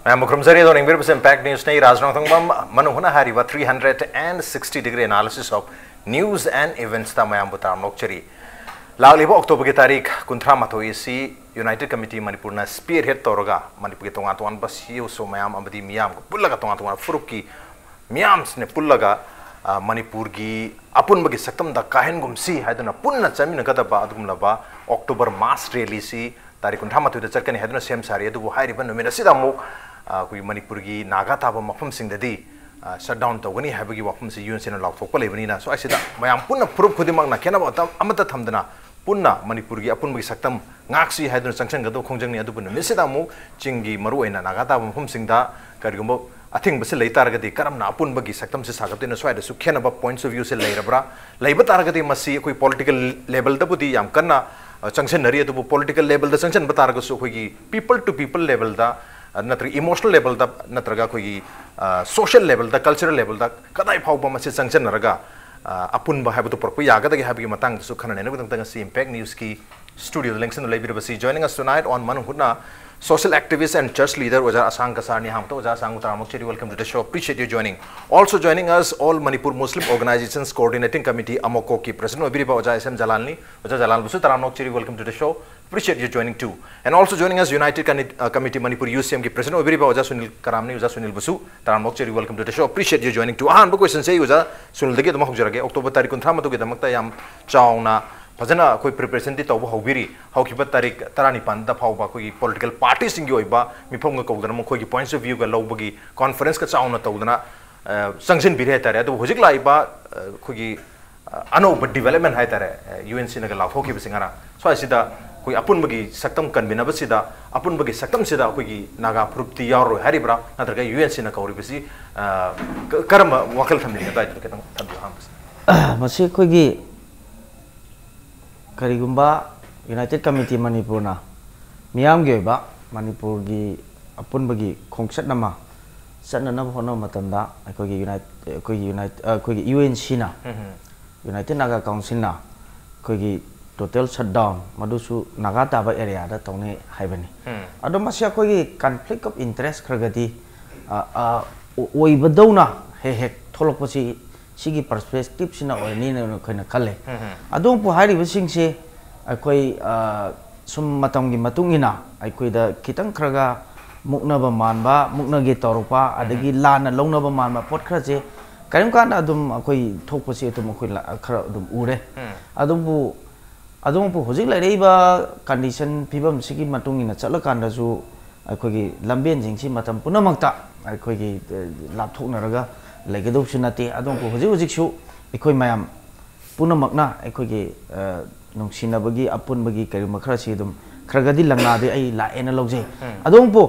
मैं मुख्रमजरी दो इंग्लिश बस इम्पैक्ट न्यूज़ ने राजनाथंगम मनुहना हारिबा 360 degree analysis of news and events ता मयाम बुतार नोकचरी लालिबो अक्टोबर की तारीख 19 यूनाइटेड कमिटी मणिपुर ना स्पीयर हेड तौरगा मणिपुर के तोंगा तोंगा बस ये सो मयाम अमदी मियाम को पुल्लगा तोंगा तोंगा फुरुक की मियाम ने पुल्लगा मणिपुर की अपुन बगी सकतम दा काहन गुमसी है तो ना पुन्ना चमीन कदा बा अदुम लबा अक्टोबर मास रैली सी तारीख 19 चटकनी है सेम सारी अदुबु हाइरिबा नुमिन असिदा मुक कोई मणिपुर की नागा ताबा मफम सिंगददी शटडाउन तौगनी है वफम से यूएन से लाथोप लेबनीना सो ऐसे मैम पुनः फुरुप खुदिमक खेनब अमत थमदना पुनः मणिपुर की अपुन सकतम गाक्सी है चंगसनगदो खोंजंगनी अदुबु नुमिसिदा मुक चिंगी मरुओइना नागा ताबा मफम सिंगदा करिगुम्बो अथिंग बसे लेतारगदी करमना अपुन की सकतम से सागतने स्वाइदसु खेनब पॉइंट्स ऑफ व्यू से लेरबरा लेब तारगदी मसी कोई पॉलिटिकल लेवल दबुदी याम कन्ना चंगसनरी अदुबु पॉलिटिकल लेवल द चंगसन बतारगसु कोई पीपल टू पीपल लेवल दा नत्रग इमोशनल लेवल दा नत्रगा कोई सोशल लेवल दा कल्चरल लेवल दा कदाई फाउबा मसे चंगसनरगा अपुन बा हाबतो परपु यागदगे हाबगी मतंग सु खनने नगदंग सी इंपैक्ट न्यूज़ की स्टूडियो लिंक्सन लेबिरबसी जॉइनिंग अस टुनाइट ऑन मनहुना social activist and church leader Oja Asang Kasarni Hamto Oja Asang Utaramokcheri, welcome to the show. Appreciate you joining. Also joining us all Manipur Muslim Organizations Coordinating Committee Amoko ki President Obiriba Oja SM Jalalni Oja Jalal Busu Taramokcheri, welcome to the show. Appreciate you joining too. And also joining us United Committee Manipur UCM ki President Obiriba Oja Sunil Karamni Oja Sunil Busu Taramokcheri, welcome to the show. Appreciate you joining too. Ahan bu question say Oja Sunil dege tama hokjarage October tarik 19 to ge damakta yam chauna फजना कोई preparation ती तौब हौबिरी हौकिबा तारीख 19 दा फाउबा कोई political party सिंगी ओइबा मिफम कौदना मखोगी पॉइंट्स ऑफ व्यू का लौबगी कॉन्फ्रेंस का चाउना तौदना संगसन बिरे तारे तो होजिक लाइबा कोई अनोब डेवलपमेंट है तारे यूएनसी नगा लाथोकी बसिंगाना सो असिदा कोई अपुन बगी सकतम कन्बिना बसिदा अपुन बगी सकतम सिदा कोई नागा प्रुप्ति यारो हरिब्रा नत्रगा यूएनसी न कौरी बसि कर्म वकल थमिन दा के तंग हम मसे कोई करीगुम्बा यूनाइटेड कमिटी मणिपुर ना मियाम गे बा मणिपुर की अपुनबगी खोंगसत नमा सनना होनो मतंदा अकोगी यूएनसी ना यूनाइटेड नागा काउंसिल ना अकोगी टोटल शटडाउन मदुसु नागा ताबा एरिया दा तौने हाइबनी अदो मसे अकोगी कॉन्फ्लिक्ट ऑफ इंटरेस्ट खरगदी ओइबदौना हे हे थोलकपसी सिगी पर्सपेक्टिव सिना ओनी न खैना खले अदों पु हारिबा सिंगसे अखोई सुम मतम की मतुंगिना अखोई दा खितंग खरगा मुकनबा मानबा मुकनगे तौरपा अदगी लाना लौनबा मानबा पोट खरजे करिम कान अदुम अखोई थोकपसे तुम अखोई खरा अदुम उरे अदुम पु होजिक लाइरेबा कंडीशन फिबम सिगी मतुंगिना चला कांदसु अखोई लंबेन जिंगसी मतम पुनमक्ता अखोई लापथोकनरगा लेगदोबसु नते अदों को होजिक होजिकसु अखोई मयाम पुनमकना अखोई नुंसिनबगी अपुनबगी करिम खरसी दुम खरगदी लंगनादे आई लाएना लौजे अदों पो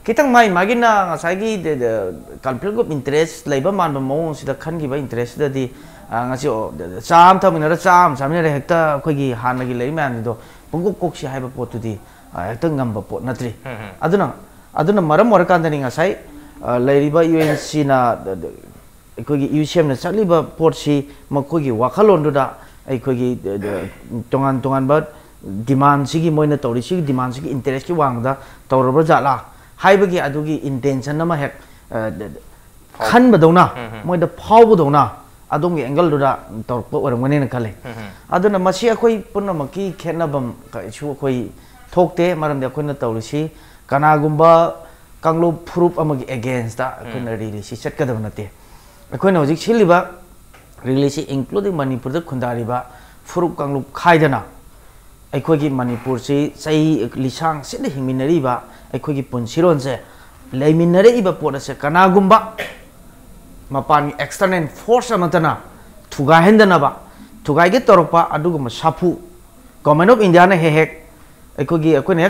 कितंग माई मागिना ngसाइगी कॉन्फ्लिक्ट ऑफ इंटरेस्ट लेबा मानबा मौं सिदा खनगिबा इंटरेस्ट ददी ngasi चाम थमिनरा चाम सामिनरा हेक्ता अखोई हानगी लेइ मानदो पुंगो कोक्सी हाइबा पोतुदी हेक्ता ngamba पोत नत्रि अदुना मरम वरकांदनी ngसाइ लेरिबा यूएनसी ना अखोगी यूसीएम ना चलीबा पोर्टसी मखोगी वाखलोंदुदा अखोगी तोंगान तोंगान बा डिमांड सिगी मोइना तौरी सिगी डिमांड सिगी इंटरेस्ट की वांगदा तौरबा जाला हाइबगी अदुगी इंटेंशन नमा हेक खनबदौना मोइदा फावबदौना अदोंगी एंगल दुदा तौरपा ओरमगनेना खले अदुना मसी अखोई पुनमकी खेनबम काइसु अखोई थोकते मरमदे अखोइना तौरिसी कनागुम्बा कांगलो फुरुप अमगी अगेंस्ट दा अखोइना रिलीसी चटकदब नते अखोइना होजिक सिलिबा रिलीसी इंक्लूडिंग मणिपुर द खुंदारिबा फुरुप कांगलो खाइदना अखोइगी मणिपुर से सही लिसांग सिद हिमिनरीबा अखोइगी पुनसिरोन से लेमिनरेइबा पोटसे कनागुम्बा मपान एक्सटर्नल फोर्स अमतना थुगाहेंदनाबा थुगाइगे तोरपा अदुगुम साफु गवर्नमेंट ऑफ इंडिया ने हेक अखोइगी अखोइने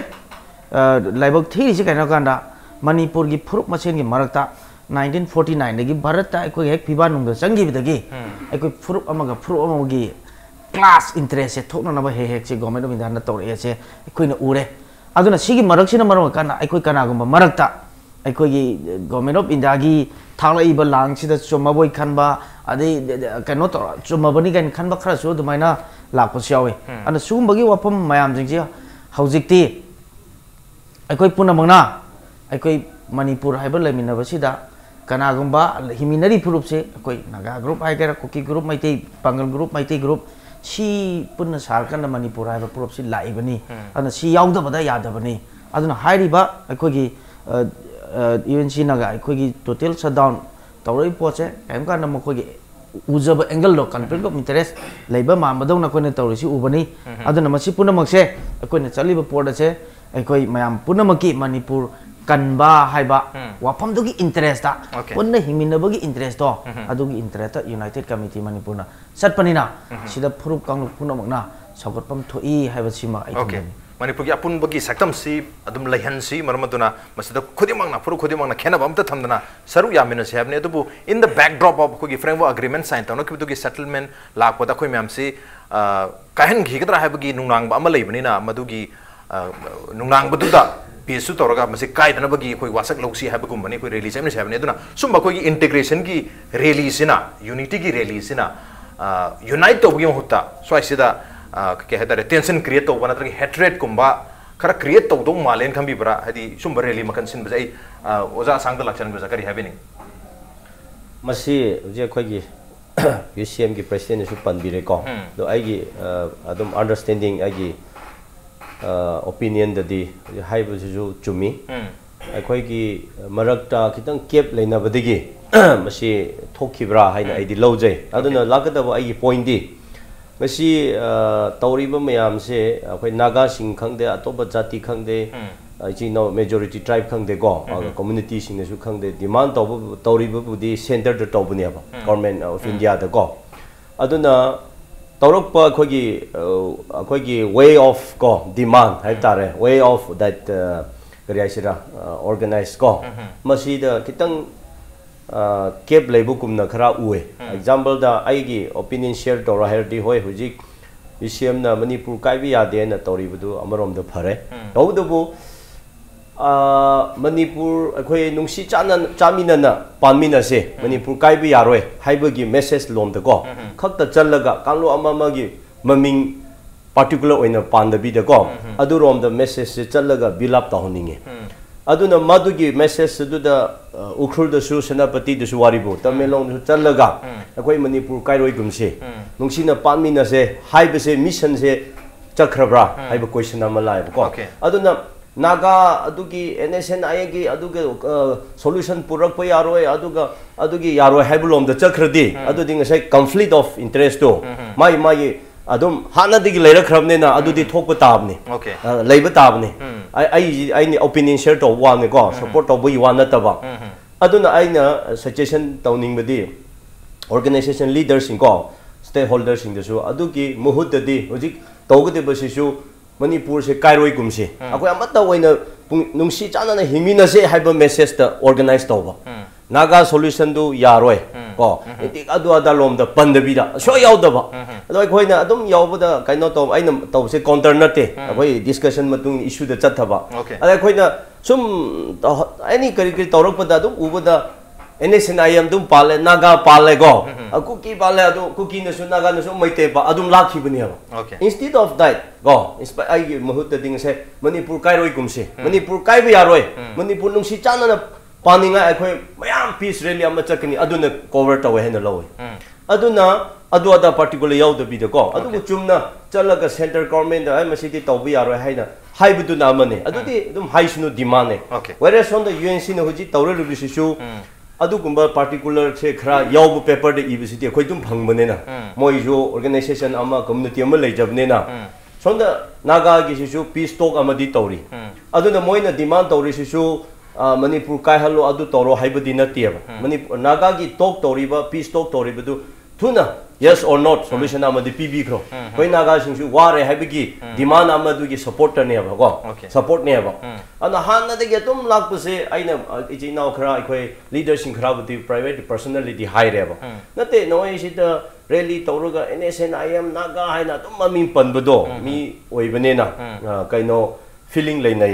लाइबक थीरिसी कैना कांदा मणिपुर की फुरुप मसेन की मरकता 1949 दगी भारत अखोई हेक फिबा नुंग चंगीबदगी अखोई फुरुप अमगा फुरुप अमगी क्लास इंटरेस्ट से थोकनबा हेक से गवर्नमेंट ऑफ इंडिया ना तौरे से अखोइना उरे अदुना सिगी मरकसिना मरम काना अखोई कनागुम मरकता अखोई गवर्नमेंट ऑफ इंडिया की थालाइबा लांगसिदा चुमबोय खनबा अदे कनो तो चुमबनी गन खनबा खरसु दुमाइना लापस यावे अन सुगुंबगी वाफम मयाम जिंगजी हौजिकती अखोई पुनमंगना अखोई मणिपुर है लेमिनबसीदा कनागुंबा हिमिनरी फुरुप से कोई नागा ग्रुप है कुकी ग्रुप मैते पांगल ग्रुप मैते ग्रुप सी पुन्न सारकन मणिपुर है फुरुप से लाइबनी अदना सी याउदबदा यादबनी अदना हाइरिबा अखोगी यूएनसी नागा अखोगी टोटल शटडाउन तौरई पोचे कैम का नम अखोगी उजब एंगल लो कॉन्फ्लिक्ट ऑफ इंटरेस्ट लेबा मामदौना कोने तौरसी उबनी अदना मसी पुनमकसे अखोने चलिबा पोर्ट से अखोई मयाम पुनमकी मणिपुर कन्बा हाइबा वाफम दुगी इंटरेस्ट ता पुन्न हिमिनबगी इंटरेस्ट तो अदुगी इंटरेस्ट यूनाइटेड कमिटी मणिपुरना सटपनिना सिदा फुरुप कांगलु पुनमकना सगतपम थोई हाइबसिमा ओके मणिपुर की अपुनबगी सक्तम सी अदुम लहन सी मरमदुना मसिदा खुदिमंगना फुरु खुदिमंगना खेनब अमता थमदना सरू यामिन से हैबने अदुबु इन द बैकड्रॉप ऑफ कोगी फ्रेमवर्क एग्रीमेंट साइन तौन किबदुगी सेटलमेंट लाकपदा खोय म्याम से काहन घिगदरा हैबगी नुंगनांग अमा लेबनिना मदुगी नुंगनांग बदुदा पेसु तौरगा मसे कायदनबगी कोई वासक लौसी हैबगुमबने कोई रैली सेमने हैबने अदुना सुम कोई इंटीग्रेशन की रैली सिना यूनिटी की रैली सिना यूनाइट तौबगी होता स्वाइसिदा क्या है टेंशन क्रिएट तौबा नत्रगी हेट्रेट कुंबा खरा क्रिएट तौदो मालेन खंबीबरा हदी सुम रैली मखन सिन बजाई ओजा सांगद लक्षण बजा करी हैबेनी मसी जे खोगी यूसीएम की प्रेसिडेंट सु पनबिरे को दो आइगी अदम अंडरस्टैंडिंग आइगी ओपिनियन ददी हाइबजु चुमी अखोगी मरक्ता खितंग केप लेनाबदगी मसी थोखिब्रा हाइना आइदी लौजै अदुना लागदबो आइगी पॉइंट दी मसी तौरीब मयाम से अखोई नागा सिंह खंगदे अतोबा जाति खंगदे नो मेजॉरिटी ट्राइब खंगदे को कम्युनिटी सिंगसु खंगदे डिमांड तौरीबबुदी सेंटर द तौबनेबा गवर्नमेंट ऑफ इंडिया द को अदुना तौरप अखोगी वे ऑफ को डिमांड है तारे वे ऑफ दैट करियासिरा ऑर्गेनाइज को मसीद खितंग केप लेबुकुमना खरा उए एग्जांपल दा आइगी ओपिनियन शेयर तौरा हेरदी होय हुजिक यूसीएम ना मणिपुर काइबि यादे ना तौरिबदु अमरोम द फरे तौदबु मणिपुर अखोई नुंसी चामिनना पानमिना से मणिपुर काइबि यारोय हाइबगी मेसेज लोम द को खक्ता चललगा कांलो अममगी ममिंग पार्टिकुलर ओइना पांदबि द को अदुरोम द मेसेज से चललगा बिलाप तहोनिंगे अदुना मदुगी मेसेज दुदा उखुल दसु सेनापति दसु वारिबो तमेलोंग चललगा अखोई मणिपुर काइरोय गुमसे नुंसीना पानमिना से हाइबसे मिशन से चक्रब्रा हाइब क्वेश्चन अमा लाइब को अदुना नागा अदुगी एनएसएनआई की अदुगे सॉल्यूशन पुरक पे यारोय अदुगी यारोय हाइबलोम the चक्रदी अदुदि ngasai conflict of interest तो माई अदुम हानादिगी लेरखरबनेना अदुदी थोकप ताबने लेब ताबने आई ओपिनियन शेयर तो वाने को सपोर्ट तो बई वान नतबा अदुना आइना सजेशन तौनिंगबदी ऑर्गेनाइजेशन लीडर्स को स्टेक होल्डर्स सिंगदसु अदुगी मुहुतदी होजिक तौगदेबसिसु मणिपुर से कायरोय गुमसे अखोय अमता ओइना नुंसी चाना हिमिनसे हाइबा मेसेज द ऑर्गेनाइज तौबा नागा सॉल्यूशन दु यारोय को इति अदु अदा लोम द पंदबिदा सो यावदबा अदो अखोयना अदुम यावबदा काइनो तो आइना तौसे काउंटर नते अखोय डिस्कशन मतुंग इशू द चथबा अदा अखोयना सुम एनी करी तौरकपदा अदुम उबदा एनएसएनआईएम दुम पाले नागा पाले गो कुकी पाले अदु कुकी नसु नागा नसु मैते बा अदुम लाखिबनी हबा इंस्टेड ऑफ दैट गो इंस्पायर आई महुत दिंग से मणिपुर काइरोय गुमसे मणिपुर काइबि यारोय मणिपुर नुंसी चाना पानिंगा अखोय मयाम पीस रैली अमा चकनी अदुना कवर तवे हेन लवे अदुना अदु अदा पर्टिकुलर यावदबि द को अदु चुमना चलगा सेंटर गवर्नमेंट द मसिति तौबि यारोय हाइना हाइबदुना अमने अदुदि दुम हाइसनु डिमांड वेयर ऑन द यूएनसी न हुजि तौरलुबिसिसु अदुगुंबा पर्टिकुलर से खरा यावब पेपर दे इबिसिटी अखोय दुम फंगबनेना मोइजो ऑर्गेनाइजेशन अमा कम्युनिटी अमा लेजबनेना सोंदा नागा गिसिसु पीस टॉक अमदि तौरी अदुना मोइना डिमांड तौरिसिसु मणिपुर कायहलो अदु तौरो हाइबदि नतियबा मणिपुर नागा गी टॉक तौरिबा पीस टॉक तौरिबदु थुना yes or not solution amadi pb kro koi naga singsu ware haibigi demand amadu gi support ne ba go support ne ba ana hanna de getum lak puse aina iji now khara koi leadership khara budi private personality high re ba nate no is it rally tauruga nsnim naga haina tum mami panbado mi oibane na kaino feeling leinai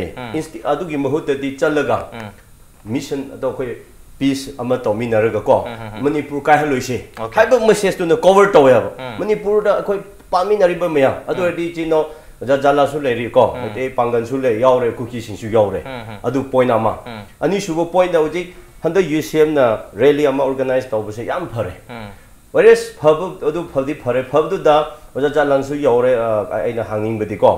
adu gi mahut di chalaga mission ado koi peace ama tominaraga ko manipur kai haloise haiba message to cover to ya manipur da koi paminariba maya adu di chino जा जाला सु लेरी को ते पांगन सु ले याव रे cookie सिंग सु याव रे अदु पॉइंट अमा अनि सुबो पॉइंट दा उजी हंद यूसीएम ना रैली अमा ऑर्गेनाइज तौबसे याम फरे वरेस फब अदु फदी फरे फबदु दा जा जाला सु याव रे आइना हांगिंग बदि को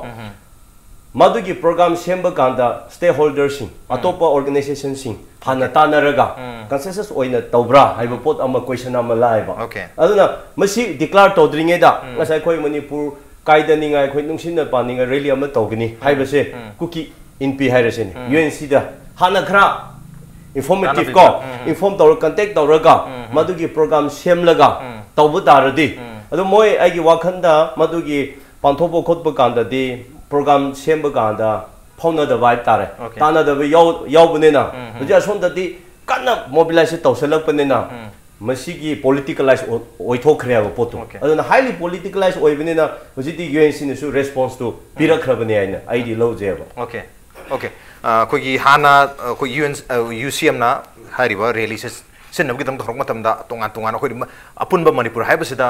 मधुगी प्रोग्राम सेम्ब कांदा स्टेक होल्डर सिंग अतोप ऑर्गेनाइजेशन सिंग हाना तानरगा कंसेंसस ओइना तौब्रा हाइबो पोट अमा क्वेश्चन अमा लाइबा अदुना मसी डिक्लेयर तौद्रिङेदा ngасai khoi manipur काइदनिङाय खoi नुंसिन पानिङा रैली अमा तौगनी हाइबसे कुकी इनपी हाइरसेन यूएनसी दा हाना खरा इंफॉर्मेटिव को इंफॉर्म तौर कांटेक्ट तौरगा मधुगी प्रोग्राम सेमलगा तौबु तारदी अदु मोय आइगी वाखनदा मधुगी पांथोबो खोतबो कांदादी प्रोग्राम सेम्ब कांदा फाउना द वाइब तारे ताना द यावबनेना जे सोंददी कन्ना मोबिलाइज तौसलपनेना मसीगी पॉलिटिकलाइज ओइथोखरेबा पोतो अदुना हाईली पॉलिटिकलाइज ओइबनेना हुजिदी यूएनसी नसु रेस्पोंस टू पिरखरबने आइना आईडी लौजेबा ओके ओके कोगी हाना को यूसीएम ना हारिबा रैली से सिनबगी तम थोरक मतमदा तोंगा तोंगा ना खोइ अपुनबा मणिपुर हाइबसिदा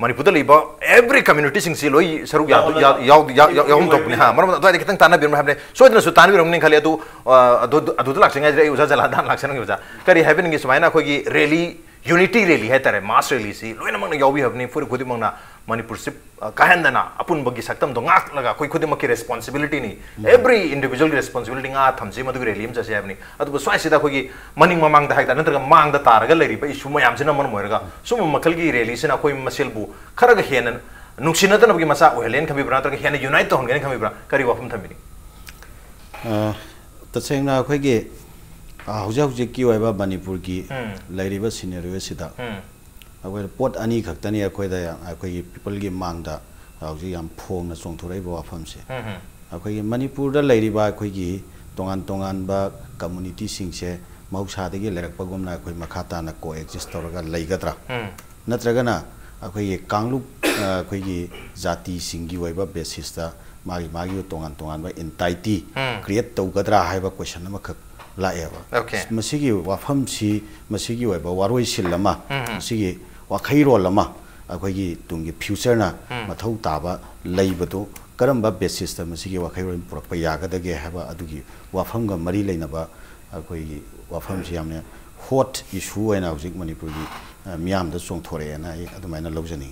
मणिपुर लीब एवरी कम्युनिटी सिंग लोई सरुक याव तोपने हाँ मरम अद्वाई खितंग ताना बिरम हाबने सोइदनसु ताना बिरम खाली अदु लाक्सिंग उजा जला दान लाक्सन उजा करी हाबिन सुमाइना अखोगी रैली यूनिटी रैली है तारे मास रैली सी लोइनमंग यावी हबनी फुर खुदिमंगना मणिपुर से काहंदना अपुनबगी सकतम दो lगा कोई खुदिमक की रेस्पॉन्सिबिलिटी नी एवरी इंडिविजुअल रेस्पॉन्सिबिलिटी गा थमसी मदु रैली हम जसे हबनी अदु स्वाइसिदा खोगी मनिंग ममांग दा हाइदा नंतर मांग दा तारगा लेरी इशू मयाम सिना मन मोरगा सुम मखल की रैली सिना कोई मसेलबु खरग हेन नुक्सिनतनबगी मसा ओहेलेन खबिब्रा नंतर हेन यूनाइट तोहनगेन खबिब्रा करी वाफम थमिनी तसेंगना खोगी हौजा की ओइबा मणिपुर की लैरिबा सिनेरियो सिदा अखोय पोट अनी खक्तनी अखोयदा अखोय पीपल की मांगदा हौजी याम फोंगना चोंथोरैबा वाफम से अखोय मणिपुर दा लैरिबा अखोय की तोंगान तोंगान बा कम्युनिटी सिंगसे मौसादगी लेरकपगुमना अखोय मखाताना को एक्जिस्ट तौरगा लैगद्रा नत्रगना अखोय कांगलुक अखोय की जाति सिंगी ओइबा बेसिसता मागी मागी तोंगान तोंगान बा इंटाइटी क्रिएट तौगद्रा हाइबा क्वेश्चन अमखक लाएबा मसिगी वाफम सी मसिगी ओइबा वारोइ सिलमा मसिगी वाखैरोलमा अखोगी तुंगी फ्यूचर ना मथौ ताबा लैबदो करम्बा बेसिस ता मसिगी वाखैरोल पुरकपा यागदगे हाबा अदुगी वाफमगा मरी लैनबा अखोगी वाफम सी यामने हॉट इशू ओइना हुजिक मणिपुर की मियाम दा चोंथोरेना अदुमाइना लौजनी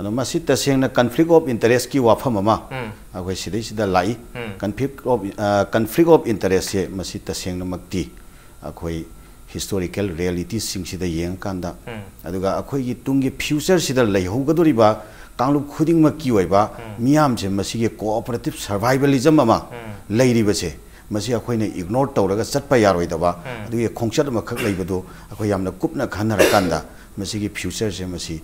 अनो मसि तसेंगना कन्फ्लिक्ट ऑफ इंटरेस्ट की वाफम अमा अखोय सिदैसिदा लाई कन्फ्लिक्ट ऑफ इंटरेस्ट से मसि तसेंगना मक्ति अखोय हिस्टोरिकल रियलिटी सिंगसिदा येंग कांदा अदुगा अखोय की तुंगी फ्यूचर सिदा लैहोगदोरिबा कांगलुप खुदिंगमक की ओइबा मियाम से मसिगे कोऑपरेटिव सर्वाइवलिज्म अमा लैरिबसे मसी अखोयने इग्नोर तौरगा चटपा यारोइदबा अदुगे खोंगचट मखक लैबदो अखोय यामना कुपना खनरा कांदा मसिगे फ्यूचर से मसी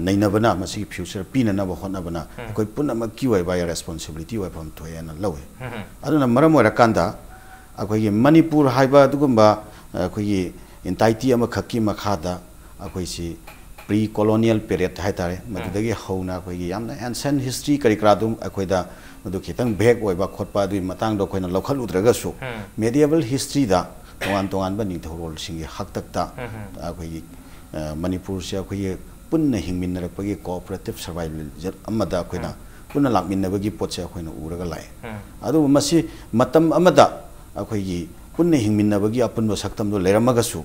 नैनबना मसी फ्यूचर पीननब होनबना अखोय पुनमक की ओइबा रेस्पॉन्सिबिलिटी ओइफम थोयना लौवे अदुना मरम ओरकांदा अखोय मणिपुर हाइबा दुगुंबा अखोय इंटाइटी अमा खक्की मखादा अखोय सी प्री कॉलोनियल पीरियड हाइतारे मदुदगी हौना अखोय यामना एंशिएंट हिस्ट्री करिक्रादुम अखोयदा मदु खितंग भेग ओइबा खोटपा दुई मतंग दो अखोयना लौखलुद्रगसु मेडिएवल हिस्ट्री दा तोंगान तोंगान बा निथौरोल सिंगी हक्तकता अखोय मणिपुर से अखोय पुन्ना हिंगमिनरपगी कोऑपरेटिव सर्वाइवल अमदा अखोयना पुन्ना लाकमिनबगी पोचे अखोयना उरगा लाय अदु मसी मतम अमदा अखोयगी पुन्ना हिंगमिनबगी अपुनबो सक्तमदो लेरमगसु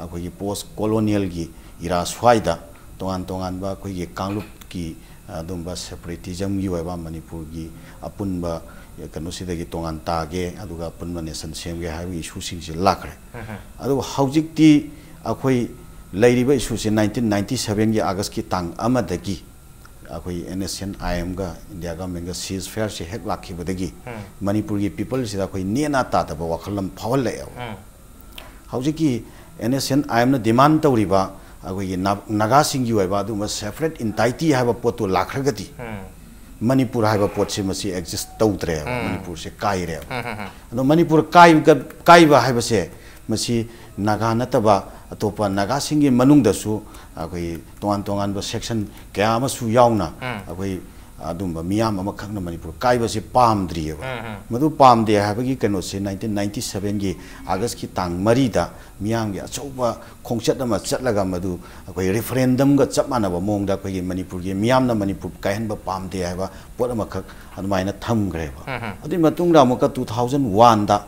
अखोयगी पोस्ट कॉलोनियल की इरा स्वाइदा तोंगान तोंगान बा अखोयगी कांगलुप की अदुंबा सेपरेटिज्म की ओइबा मणिपुर की अपुनबा कनोसिदगी तोंगान तागे अदुगा अपुनबा नेशन सेमगे हाइबी इशू सिंगसे लाखरे अदु हौजिकती अखोय लैरिबा इशू से 1997 की अगस्त की तांग अमदगी अखोय NSNIM गा इंडिया गवर्नमेंट गा सीज फेयर से हेक लाखिबदगी मणिपुर की पीपल से अखोय नेना तादबा वखलम फावल ले हौजिकी NSNIM न डिमांड तौरिबा अखोय नागा सिंगी ओइबा दुमा सेपरेट इंटाइटी हाइबा पोतो लाखरगदी मणिपुर हाइबा पोट से मसी एग्जिस्ट तौद्रे मणिपुर से काइरे अदो मणिपुर काइबा हाइबा से मसी नागा नतबा अतोपा नागा सिंगी मनुंगदसु अखोय तोंगान तोंगान बा सेक्शन क्या अमसु यावना अखोय adumba miyam ama khakna manipur kaiba se pamdri ba madu pamde habagi kano se 1997 gi august ki tang mari da miyam gi achoba khongchat ama chatlaga madu akoi referendum ga chapmana ba mong da koi manipur gi miyam na manipur kaihan ba pamde haba pot ama khak adumaina tham gre ba adi matung da moka 2001 da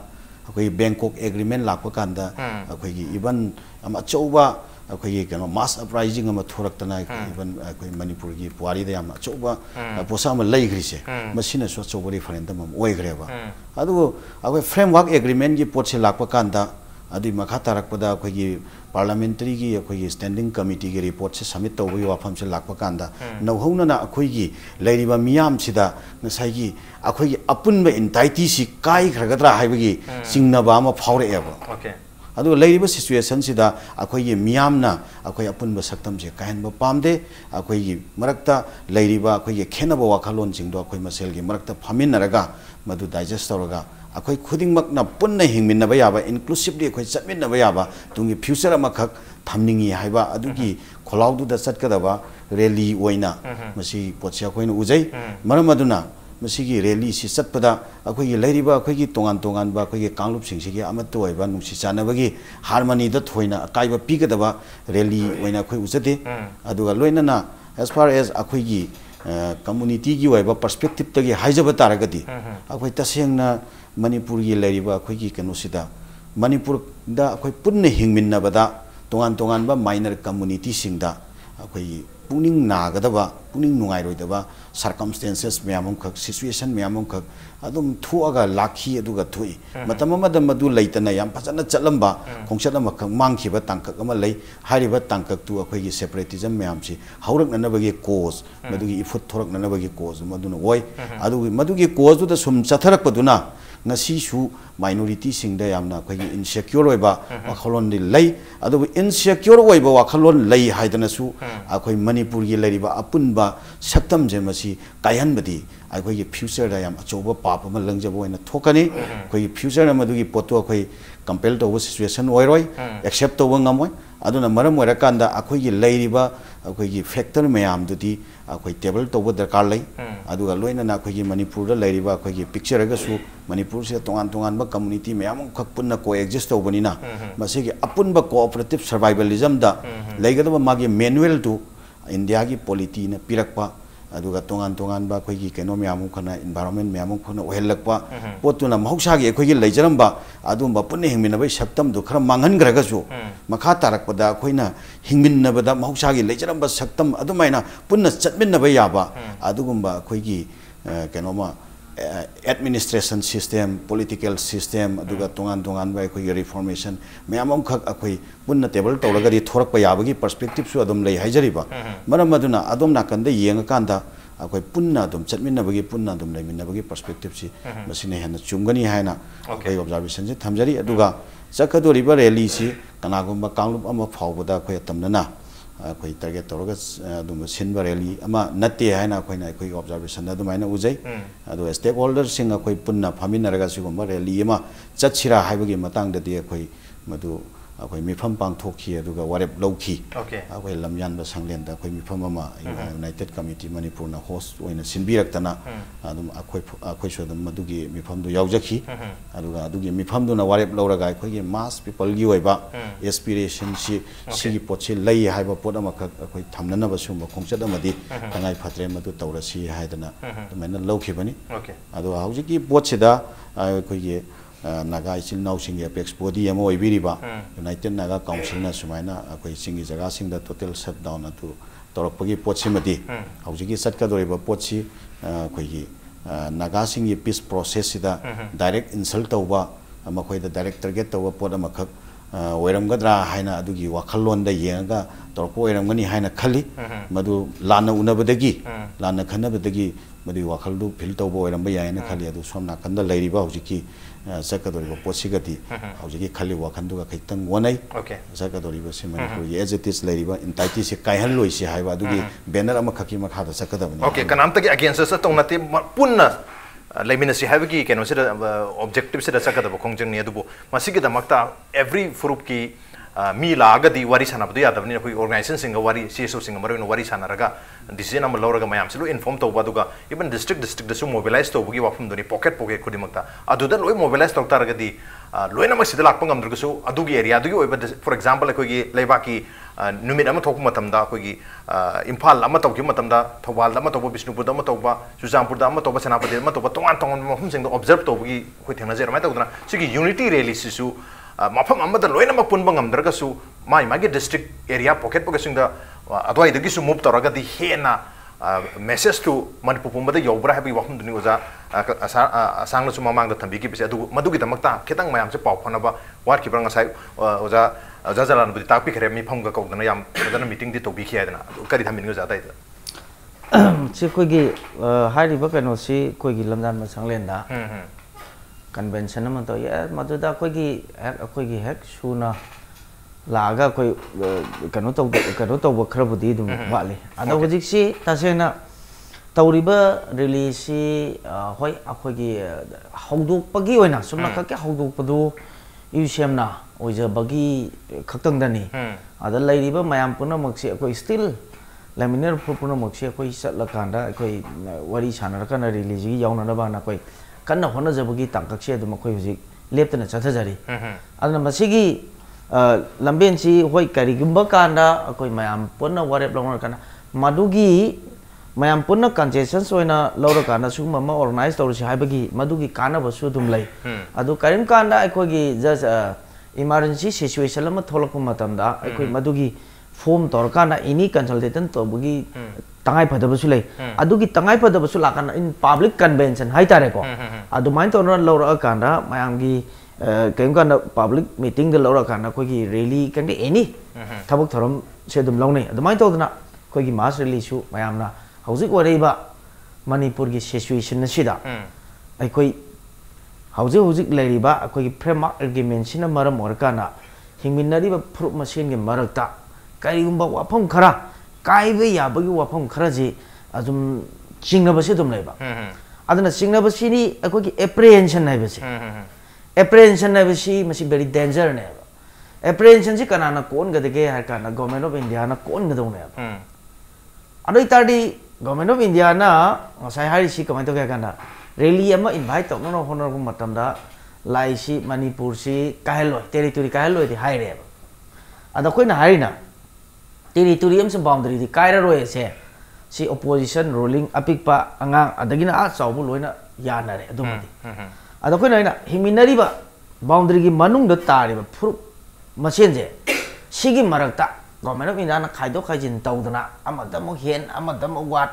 akoi bangkok agreement lakpa kanda akoi gi even ama choba akoi kano mass uprising ama thoraktana even akoi manipur gi puari da ama choba posa ma lei grise masina so choba referendum am oi gre ba adu akoi framework agreement gi pot se lakpa kanda adi makha tarak pada akoi gi parliamentary gi akoi standing committee gi report se submit tawbi wafam se lakpa kanda nauhona na akoi gi leiriba miyam sida ngasai gi akoi gi apunba entity si kai khragadra haibagi singna ba ma phawre eba okay adu leiriba situation sida akoi gi miyamna akoi apunba saktam se kahenba pamde akoi gi marakta leiriba akoi gi khenaba wakhalon jingdo akoi masel gi marakta phaminaraga madu digest tawraga akoi khudingmakna punna hingminnaba yaba inclusively akoi chatminnaba yaba tungi future amakak thamningi haiba adugi kholaudu da chatkadaba rally oina masi potsi akoi na ujai maramaduna masi gi rally si chatpada akoi gi leiriba akoi gi tongan tongan ba akoi gi kanglup singsi gi amatto oiba nungsi chanabagi harmony da thoina akaiba pigadaba rally oina akoi ujade aduga loinana as far as akoi gi community gi oiba perspective tagi haijaba taragadi akoi tasengna manipur gi leiriba akoi gi kanusida manipur da akoi punna hingminnabada tongan tongan ba minor community singda akoi puning nagadaba puning nungairoi circumstances myamum khak situation myamum khak adum thuaga lakhi aduga thui matam amadam madu leitana yam phajana chalamba khongchat ama khak mangkhiba tangkak ama lei hariba tangkak tu akoi gi separatism myam si haurak nanabagi cause madugi ifut thorak nanabagi cause maduna oi adugi madugi cause da sum chatharak paduna ngasi su minority singda yamna khoi insecure oiba wakhalon ni lei adu insecure oiba wakhalon lei haidana su akhoi manipur gi leriba apunba saktam je masi kaihan badi akhoi gi future da yam achoba pap ma langjabo ina thokani khoi future ma dugi poto khoi compel to situation oiroi accept to ngamoi aduna maram oirakanda akhoi gi leriba akhoi gi factor mayam dudi akhoi table to darkar lei aduga loina na akhoi gi manipur da leriba akhoi gi picture ga su manipur se tongan tongan ba community mayam khak punna coexist to banina masi gi apunba cooperative survivalism da leigada magi manual to india gi polity na pirakpa aduga tongan tongan ba akhoi gi keno mayam khana environment mayam khana ohelakpa potuna mahausa gi akhoi gi leijaramba adumba punna hingmina bai saktam du khara manghan graga su makha tarakpada akhoina hingminna bada mahausa gi leijaramba saktam adumaina punna chatminna bai yaba adugumba akhoi gi kenoma administration system political system aduga tongan tongan ba akhoi reformation mayamam khak akhoi punna table tawlaga ri thorak pa yabagi perspective su adum lei haijariba maram maduna adum nakanda yenga kanda akhoi punna adum chatminna bagi punna adum leiminna bagi perspective si masine hena chumgani haina akhoi observation je thamjari aduga chakadori ba rally si kanagumba kanglup ama phawbada akhoi tamnana akhoi target tawraga adum sinba rally ama natte haina akhoi na akhoi observation da dumaina ujai adu stakeholders sing akhoi punna phaminaraga sigumba rally ama chachira haibagi matang da de akhoi madu akhoi mifam pangthokhi aduga warep lawki akhoi lamyan ba sanglen da akhoi mifam ama united committee manipur na host oina sinbiraktana adum akhoi so dum madugi mifam du yaujaki adugi mifam du na warep lawraga akhoi gi mass people gi oiba aspiration si sigi potchi lei haiba pot ama akhoi thamnana ba sumba khongchat amadi tangai phatre madu tawrasi haidana dumena lawki bani adu haujiki potchida akhoi gi naga isil nau sing apex body amo ibiriba united naga council na sumaina akoi singi jaga sing da total shutdown atu torakpagi potsi mati haujiki satka doriba potsi akoi gi naga sing peace process da direct insult tawba amakoi da direct target tawba pot amakak oiramgadra haina adugi wakhalon da yenga torko oiramgani haina khali madu lana unabadagi lana khanabadagi madu wakhaldu fil tawba oiramba yaina khali adu somna kanda lairiba haujiki sakadoriba potsigati haujiki khali wakhanduga kaitang wonai sakadoriba simanipur as it is lairiba entity se kaihan loisi haiba adugi banner ama khaki makha da sakadabani kanamta gi against us tongnati punna laimina si habiki keno se objective se da sakadaba khongjang ni adubu masigi da makta every furup ki मी लागदी वारी सानाबदु यादबनि अखोई organisation सिंग वारी CSO सिंग मरोइन वारी सानारगा decision अम लौरगा मयाम सिलो inform तौबा दुगा even district दसु mobilise तौबगी वाफम दुनि pocket खुदिमक्ता अदुदा लोय mobilise तौतारगदी लोयनमक सिदा Lakpa ngamdrगसु अदुगी area दुगी ओइबा for example अखोई लेबाकी नुमित अमा थोक मतमदा अखोई इम्फाल अमा तौकी मतमदा थौबाल अमा तौबा बिष्णुपुर अमा तौबा चुचांपुर अमा तौबा सेनापति अमा तौबा तोंगान तोंगान मफम सिंग ऑब्जर्व तौबगी अखोई थेंगनाजे रमाय तौदना सिगी यूनिटी रैली सिसु मफम अमदा लोयनमक पुनबा ngamdrगसु मागी डिस्ट्रिक्ट एरिया पॉकेट सिंग अदवाइदगिसु मूव तौरगदी हेना मेसेज टू मनपुर पुंबदा यौब्रा है वफम दुनी ओजा असांगलसु ममांग थंबीकी पिसे मदुगी दमक्ता खितंग मयाम से पाव फनबा वारखिब्रा ngasai ओजा जाजालान बुदि ताकपि खरे मी फंग कौदना याम फजन मीटिंग दि तोबी खियादना करि थमिनगो जाताय सी कोगी हारिबा कनो सी कोगी लमदान मसंगलेंदा कन्वेंशन अम तो या मदुदा कोगी हेक सुना लागा कोई कनो तो खरबुदी दुम वाले अदा हुजिक्सी तसेना तौरिबा रिलीसी होय अखोगी हौदोकपगी ओइना सुमना खके हौदोकपदु यूसेमना ओइजबगी खक्तंगदनी अदा लैरिबा मयाम पुनमक्सी अखोई स्टिल लैमिनर पुनमक्सी अखोई सटलकांदा अखोई वारी सानरकना रिलीजी यावननबाना कोई कन्ना होनजबगी तांकक्सी अदुम अखोई हुजिक लेप्तना चथजरी अदना मसिगी लंबेन सी होय करिगुंबा कांदा अखोई मयाम पुन्ना वारेप लौरकाना मदुगी मयाम पुन्ना कंसेशंस ओइना लौरकाना सुगुम मा ऑर्गेनाइज तौरसी हाइबगी मदुगी कानाबसु दुम लै अदु करिम कांदा अखोगी जस्ट इमरजेंसी सिचुएशन लम थोलक मतमदा अखोई मदुगी फॉर्म तौरकाना एनी कंसल्टेशन तौबगी तंगाई फदबसु लै अदुगी तंगाई फदबसु लाकाना इन पब्लिक कन्वेंशन हाइ तारेको अदु माइन तौरना लौरकाना मयामगी कहीं का पब्लिक मीटिंग दे लौरा काना कोई की रैली कंगे एनी थबक थरम से दुम लौने अदुमाय तौदना कोई की मास रैली सु मयामना हौजिक वरेबा मणिपुर की सिचुएशन नसिदा अखोई हौजिक लैरिबा अखोई की फ्रेमवर्क एग्रीमेंट सिना मरम ओरकाना हिंगमिनरिबा फ्रुप मसेन के मरकता करिगुंबा वाफम खरा काइबे याबगी वाफम खरा जे अदुम चिंगनबसे दुम लैबा अदना चिंगनबसिनी अखोई की एप्रिहेंशन नाइबसे एप्रिहेंशन है मसी वेरी डेंजर ने एप्रिहेंशन से कनाना कौन गदगे हर काना गवर्नमेंट ऑफ इंडिया ना कौन गदौने अदो इताडी गवर्नमेंट ऑफ इंडिया ना ngasai hari si कमाई तो क्या काना रैली अमा इनवाइट तौनो होनर को मतमदा लाई सी मणिपुर सी काहेलो टेरिटोरी काहेलो दि हाइरे अदो कोइना हारिना टेरिटोरी अम से बाउंड्री दि कायरा रोए से सी ऑपोजिशन रूलिंग अपिकपा अंगांग अदगिना आ चावबु लोइना यानारे अदुमदि अदा कोई ना हिमिनरीबा बाउंड्री की मनुंग तारीबा फ्रुप मसेंजे सिगी मरकता गवर्नमेंट ऑफ इंडिया ना खाइदो खाइजिन तौदना अमदम हेन अमदम वाट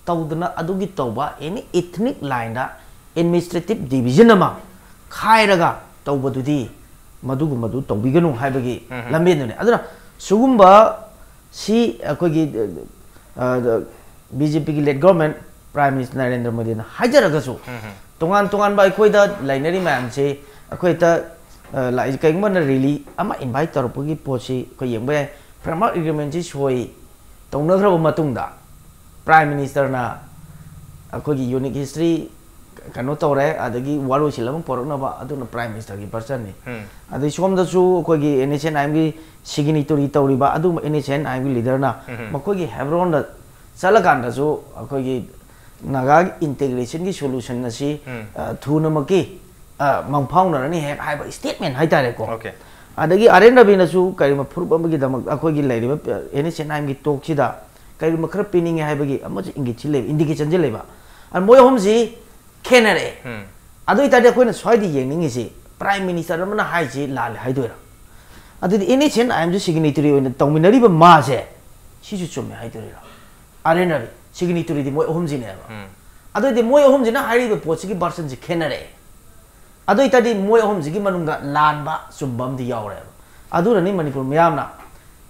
तौदना अदुगी तौबा एनी एथनिक लाइन दा एडमिनिस्ट्रेटिव डिवीजन अमा खाइरगा तौबदुदी मदु तौबिगनु हाइबगी लंबेनुने अदना सुगुंबा सी अखोगी बीजेपी की lead government prime minister Narendra Modi ना हाइजरगसु तोंगान तोंगान बाय कोइदा लाइनरी मैम से अखोइता लाई कइंगबन रैली अमा इनवाइट तौरपगी पोसी को यंबे फ्रेमवर्क एग्रीमेंट जी सोई तौनग्रब मतुंगदा प्राइम मिनिस्टर ना अखोगी यूनिक हिस्ट्री कनो तौरे अदगी वारो सिलम पोरनबा अदुना प्राइम मिनिस्टर की पर्सन नि अदि सोमदसु अखोगी एनएचएन की सिग्नेचरी तौरिबा अदु एनएचएन की लीडर ना मखोगी हेब्रोन दा चलकांदसु अखोगी नागा इंटीग्रेशन की सोल्यूशन नसी थुनमकी मंफाउनरनी हेक हाइबा स्टेटमेंट हाइतारेको अदगी आरएन रबिनसु करिम फ्रुप अमगी दमक अखोगी लैरिबा एनएचएन की टोकसिदा करिम खर पिनिंग हाइबगी अमज इंगिची ले इंडिकेशन जे लेबा अन मोय होमजी खेनरे अदु इतादे अखोइना स्वाइदि येंनिंगिसि प्राइम मिनिस्टर अमना हाइजि लाल हाइदोरा अदुदि एनएचएन जी सिग्नेचरी ओइना तौमिनरिबा मासे सिजु चुमे हाइदोरा आरएन रबि सिग्नेचरी दी मोय होमजिने अदुदि मोय होमजिना हाइरिबा पोचिगी वर्सन जि खेनरे अदु इतादि मोय होमजिगी मनुंगा लानबा चुम्बम दि यावरे अदुरनि मणिपुर म्यामना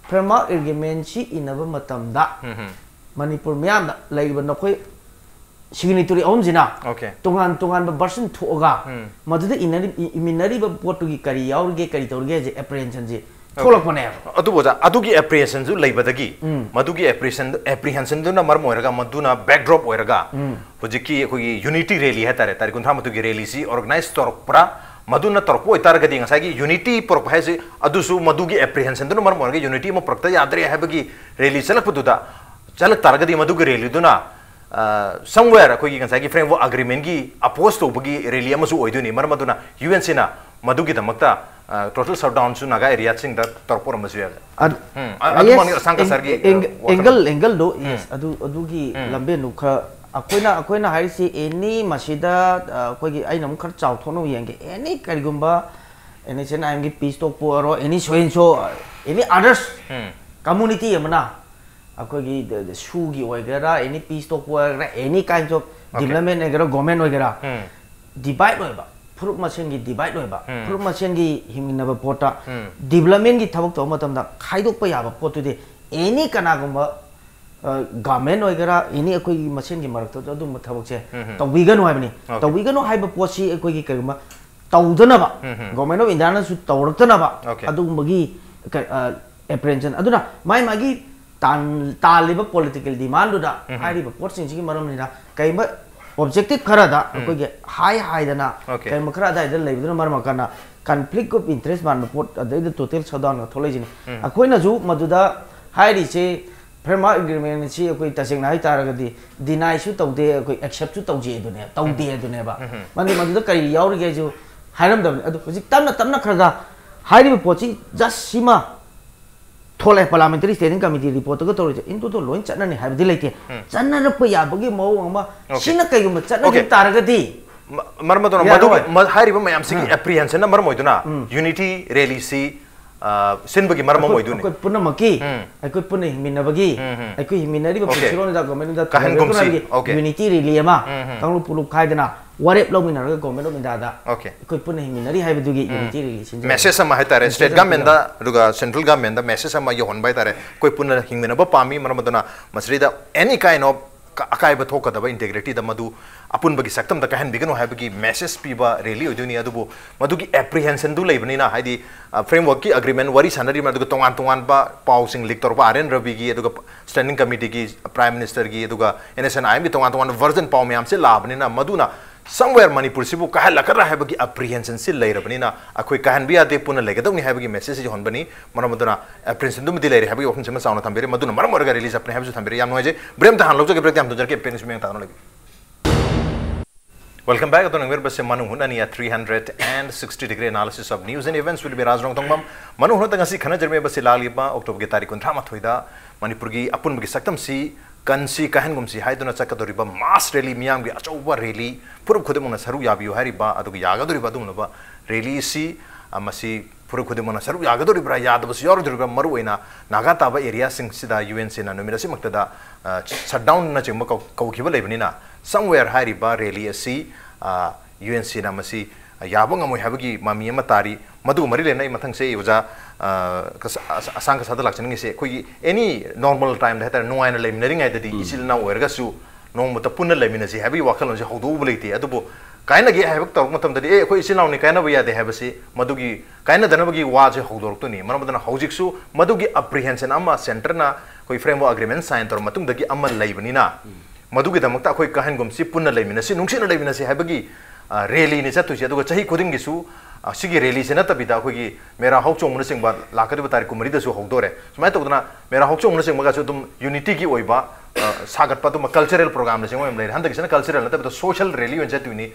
फ्रेमवर्क एग्रीमेंट सी इनबा मतमदा मणिपुर म्यामना लैबा नखोय सिग्नेचरी होमजिना तोंगान तोंगान वर्सन थोगा मदुदि इमिनरिबा पोटुगी करी यावरगे करी तौरगे जे एप्रिहेंशन जे थोलकपने अदुबोजा अदुगी एप्रिहेंशन जु लैबदगी मदुगी एप्रिहेंशन दुना मरम ओइरगा मदुना बैकड्रॉप ओइरगा हुजिकी अखोगी यूनिटी रैली है तारे Tariq 19 मदुगी rally C organise तौरपरा मधुना तरपो इतारगदी ngसागी unity pork haisi adusu madugi apprehension dunu mar morge unity mo prakta yadre habagi rally chalak pududa chalak targadi madugi rally duna somewhere koi ngsaigi framework agreement gi oppose to bagi rally amasu oiduni mar maduna UNC na madugi damakta total shutdown su naga area sing da torpor amasu ya adu mani sangka sargi angle do yes adugi lambe nu kha अखोना हाइसी any मसीदा कोई आई नम खर चाव थोनो येंगे एनी करिगुम्बा एनी सेन आइम गी पीस टॉक पोरो एनी सोइनसो एनी अदर्स कम्युनिटी यमना अखोगी सुगी ओइगरा एनी पीस टॉक पोरा एनी काइंड ऑफ डेवलपमेंट एगरा गवर्नमेंट ओइगरा डिवाइड ओइबा फुरुक मसेन गी डिवाइड ओइबा फुरुक मसेन गी हिमिनबा पोटा डेवलपमेंट गी थबक तो मतमदा खाइदोक याबा पोतुदे एनी कनागुम्बा गवर्नमेंट वगैरह इन्हीं कोई मशीन की मरक तो जो तुम थबक से तौबीगन हो है बनी तौबीगन हो है बपोसी कोई की करूँगा तौदना बा गवर्नमेंट ऑफ इंडिया ना सु तौरतना बा अदु मगी एप्रेंशन अदुना माई मगी तालिब पॉलिटिकल डिमांड उदा हाई बपोर्ट सिंह की मरम निरा कई बा ऑब्जेक्टिव खरा दा कोई के हाई दना कई मखरा दा इधर ले इधर मरम करना कॉन्फ्लिक्ट ऑफ इंटरेस्ट मान बपोर्ट अदे टोटल शटडाउन थोले जिने अकोई ना जो मधुदा हाई रिचे फ्रेमवर्क एग्रीमेंट से कोई तसेंग नाई तारगदी डिनाई सु तौदे कोई एक्सेप्ट सु तौजे दुने तौदे दुने बा माने मदुदा करी यावरगे जो हाइरम दबने अदु हुजिक तमना खरगा हाइरिबो पोची जस्ट सीमा थोले पार्लियामेंट्री स्टैंडिंग कमिटी रिपोर्ट को तोरे इनतो तो लोइन चनने हाइबदि लेते चनन रप याबगी मौंग मा सिना कयगुम चनगे तारगदी मरमदोना मदु हाइरिबो मयाम सिगी एप्रीहेंशन नंबर मोइदुना यूनिटी रैली सी सिनबगी मरम मोइदुनी कोई पुनः मकी कोई पुनः हिमिनबगी कोई हिमिनरी बपुसिरोन दा गवर्नमेंट दा कहन गुमसी यूनिटी रैली अमा कांगलु पुलु खाइदना वारेप लोमिना गवर्नमेंट ऑफ इंडिया दा कोई पुनः हिमिनरी हाइबदुगी यूनिटी रैली सिन मैसेज अमा हाइतारे स्टेट गवर्नमेंट दा दुगा सेंट्रल गवर्नमेंट दा मैसेज अमा योहन बाइतारे कोई पुनः हिमिनब पामी मरमदना मसरीदा एनी काइंड ऑफ अकाइब थोकदब इंटेग्रिटी द मधु अपुनबगी सक्तम द कहन बिगनो हाइबगी मैसेज पीबा रैली ओदुनी अदुबो मधुगी एप्रीहेंशन दु लेबनिना हाइदी फ्रेमवर्क की अग्रीमेंट वरी सनरी मधुग तोंगान तोंगान बा पाउसिंग लीक तोरबा आरएन रवि अदुगा स्टैंडिंग कमिटी की प्राइम मिनिस्टर की अदुगा एनएसएनआई की तोंगान तोंगान वर्जन पाउ म्याम से लाबनिना मधुना somewhere मनपुर सिबु कहल लकरा हाइबगी एप्रीहेंशन से लेरबनिना अखोय कहन बि आदे पुन लेगदौनी हाइबगी मैसेज जे होनबनी मरमदना एप्रीहेंशन दुमदि लेरे हाइबगी वखम सेमा साउना थंबेरे मधुना मरम वरगा रिलीज अपने हाइबजु थंबेरे याम नोजे ब्रेम ता हानलोक जगे ब्रेक याम तुजर के पेनिस में तानो लगी Welcome back to Nangwer Bas Manu Hunani at 360 degree analysis of news and events will be Rajrong Tongbam Manu Hunata ngasi khana jarme bas laliba October ge tarik 19 thoida Manipur gi apun gi saktam si kansi kahan gumsi haiduna chakadoriba mass rally miyam gi achauba rally purub khudemona saru yabiu hariba adu gi yagadoriba dumnaba rally si amasi purub khudemona saru yagadoribra yadabas yorodoriba maruina naga taba area sing sida UNC na nomina simaktada shutdown na chimba kawkhiba lebnina somewhere hariba rally asi UNC na masi yabang amoy habagi mami ama tari madu mari lenai mathang se uja asang ka sadalak chang se koi any normal time da tar no aina leminari ngai dadi isil na werga su no mata punna lemina si habi wakal se hodu buliti adubo kaina ge habak tor matam dadi e koi isil na ni kaina baya de habasi madugi kaina danabagi wa je hodorok to ni maradana hojik su madugi apprehension ama center na koi framework agreement sign tor matung dagi amal laibani na मधुगी दमकता कोई कहन गुमसी पुन्न लेमिनसी नुंगसिन लेमिनसी हाबगी rally नि चतुसी अदुगा चही खुदिंगिसु सिगी rally से नतबिदा कोई मेरा हौचोंग मुन सिंगबा लाकरिबा तारिक कुमरी दसु हौदोरे सुमाय तोदना मेरा हौचोंग मुन सिंगबा गसु तुम यूनिटी की ओइबा सागतपा तुम कल्चरल प्रोग्राम लसिंग ओइम लेर हंदगिसना कल्चरल नतबिदा सोशल रैली वन चतुनी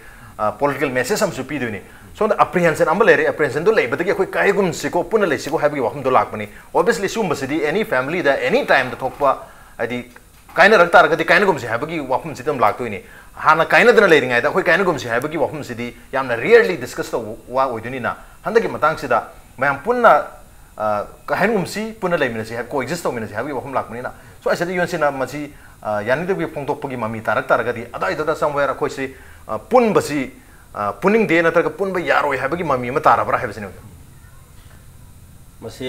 पॉलिटिकल मैसेज हम सुपीदुनी सो द अप्रीहेंशन अम्ब लेरे अप्रीहेंशन दो लेबदगी कोई कायगुम सिको पुन्न लेसिको हाबगी वखम दो लाकमनी ऑब्वियसली सुमबसिदी एनी फैमिली दा एनी टाइम द थोकपा आदि कायना रक्ता रगति कायना गुमसे हाबगी वखम सिदम लाक्तोइनी हाना कायना दना लेरिंगाय दा खोय कायना गुमसे हाबगी वखम सिदी यामना रियरली डिस्कस तो वा ओइदुनी ना हंदगी मतंग सिदा मयम पुन्ना कहन गुमसी पुन्ना लेमिनसी हाब को एक्जिस्ट तो मिनसी हाबगी वखम लाक्मनी ना सो ऐसे यूएनसी ना मसी यानि दबी फोंगतोपगी ममी तारक तारगदी अदाय ददा समवेयर खोय से पुन बसी पुनिंग दे नतरग पुनबा यारोय हाबगी ममी म ताराबरा हाबसिनी मसी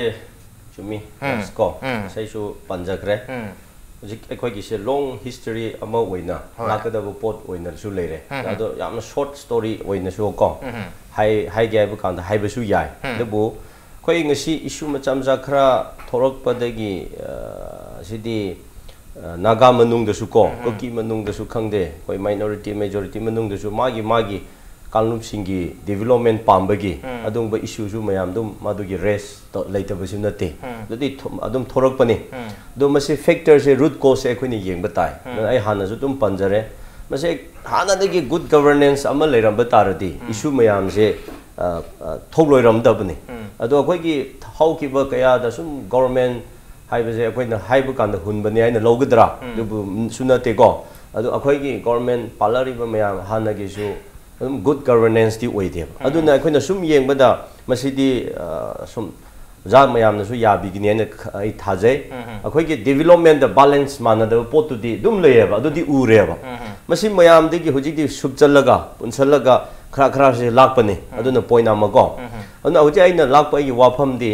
चुमी स्को सैसु पंजाग्रे अखोई long history अमा ओइना लाकदब पोट ओइना सु लेरे अदो यामना short story ओइना सु को हाई गेब कांद हाइबसु याय दबु खोई ngasi issue macam खरा थोरक पदगी सिदी नागा मनुंग दसु को कोकी मनुंग दसु खंगदे कोई minority majority मनुंग दसु मागी कालनुप सिंगी डेवलपमेंट पाम्बगी अदुम बा इशू जु मयाम दुम मादुगी रेस तो लेते बसिम नते ददि अदुम थोरक पने दो मसे फैक्टर से रूट कॉज से अखोनी येंग बताय आई हाना जु तुम पंजरे मसे हाना दगी गुड गवर्नेंस अमा लेरम बतारदी इशू मयाम से थोलोइरम दबने अदो अखोगी हाउकिबा कया दा सुम गवर्नमेंट हाइबसे अखोइना हाइब कांद हुनबने आइना लोगदरा दुबु सुनते को अदो अखोगी government पालरिबा मयाम हानागिसु good governance di oide aduna akhoi sum yengbada masidi sum ja mayam na su ya bigini na ai thajai akhoi gi development the balance manada pot di dum leyeba adu di ureba masi mayam de gi hujik di subchalaga punchalaga khra khra se lakpane aduna point ama ko aduna hujai aina lakpa gi wafam di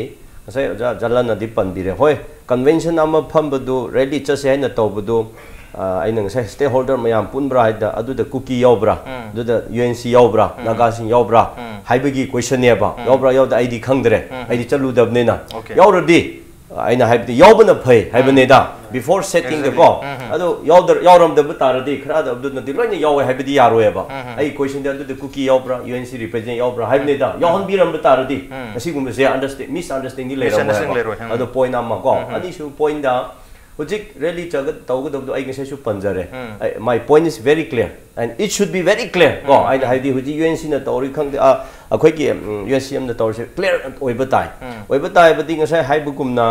sai jalana di panbire hoi convention ama phambadu ready chase aina tawbudu aina ngai stakeholder mayam punbra haida aduda cookie yobra aduda UNC yobra nagasing yobra haibagi question neba yobra yobda ID khangdre ID chalu dabne na yordi aina haibdi yobna phai haibne da before setting the go adu yodar yoram da butaradi khra da abduna di loina yowe haibdi yaroeba ai question da aduda cookie yobra UNC represent yobra haibne da yohon biram butaradi asigum se understand misunderstanding lero adu point amma go ani su point da Hujik really jagat tawgad I guess I should panjare. My point is very clear and it should be very clear. Go I di huji UNC na tori khang a khoi ki USCM na tori clear and oibatai. Oibatai bading asai hai bukum na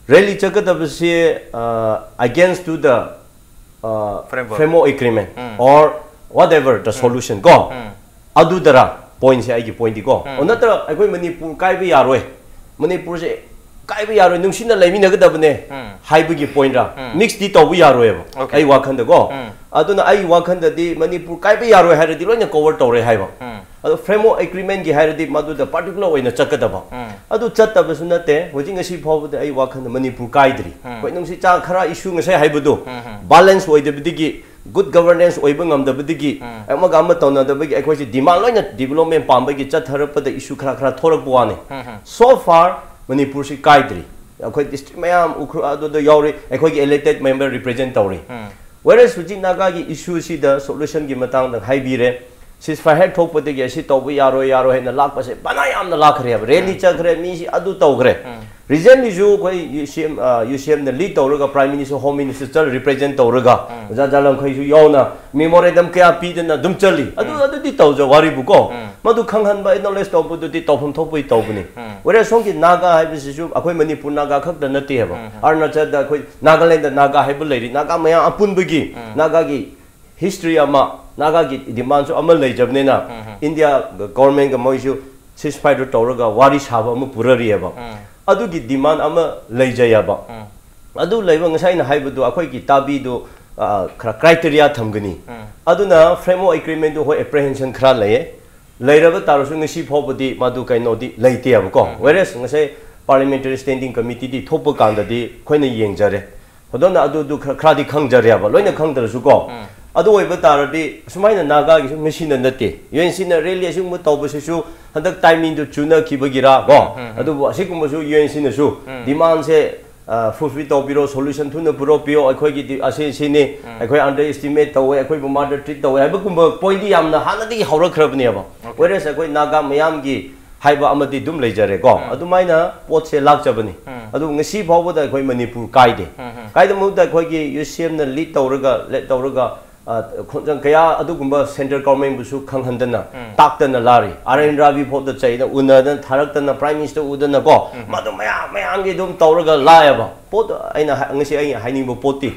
really jagat abse against to the framework agreement or whatever the solution go. Adu dara point se ai ki point go. Onatra ai khoi Manipur kai bi yaroi. Manipur se kai bi yaro nungsina laimi na gadabne haibagi point ra mix di to bi yaro eba ai wakhan da go aduna ai wakhan da di Manipur kai bi yaro hairadi loina cover tore haiba adu framework agreement gi hairadi madu da particular oina chakadaba adu chatta basunate hojing asi phobu da ai wakhan da Manipur kai dri koi nungsi cha khara issue ngai haibudu balance oi de bidigi good governance oiba ngam da bidigi ama gam ta na da bigi ai demand loina development pambagi chatharapa da issue khara khara thorak buane so far Manipur si kaidri akhoi district mayam ukru adu da yori akhoi gi elected member represent tawri whereas Hujik Naga gi issue si da solution gi matang da haibire ceasefire thok pade gi si tawbu yaro he na lak pase bana yam na lak re rally chakre mi si adu tawgre recently ju khoi UCM na lead tawraga prime minister home minister represent tawraga ja jalam khoi su yona memorandum kya pi na dum chali adu di tawja wari bu ko madu khanghan ba knowledge tawbu du di tawphum thopui tawbuni whereas song ki Naga haibisi ju akhoi Manipur Naga khak da nati heba Arunachal da khoi Nagaland da Naga haibul leiri Naga maya apun bagi Naga gi history ama Naga gi demand so amal lei jabne na India government ga moi ju ceasefire tawraga wari saba ama purari heba adu gi demand ama lei jayaba adu leiba ngasai na haibudu akhoi ki tabi do criteria thamgani aduna framework agreement do ho apprehension khra leye leiraba tarusu ngasi phobudi madu kaino di leite ab ko whereas ngasai parliamentary standing committee di thopa kanda di khoina yengjare hodona adu du khra di khangjare aba loina khangdarasu ko adu oiba taradi sumaina Naga gi machine nate UNC na rally asu mu tawbase su handak timing du chuna kibagira go adu asikum su UNC na su demand se fulfill tawbiro solution thuna puro pio akhoi gi ase sine akhoi underestimate tawe akhoi bu murder treat tawe habakumba point di yamna hanadi haurakhrabni aba whereas akhoi Naga mayam gi haiba amadi dum leijare go adu maina pot se lakjabani adu ngasi phawba da akhoi Manipur kaide mu da akhoi gi UCM na lead tawraga khonjang kaya adugumba central government busu khanghandana taktana lari Arvind Ravi phod da chaina unadan tharakna prime minister udana ko madu mayam gi dum tawraga laaba pot aina ngasi ai haini bo poti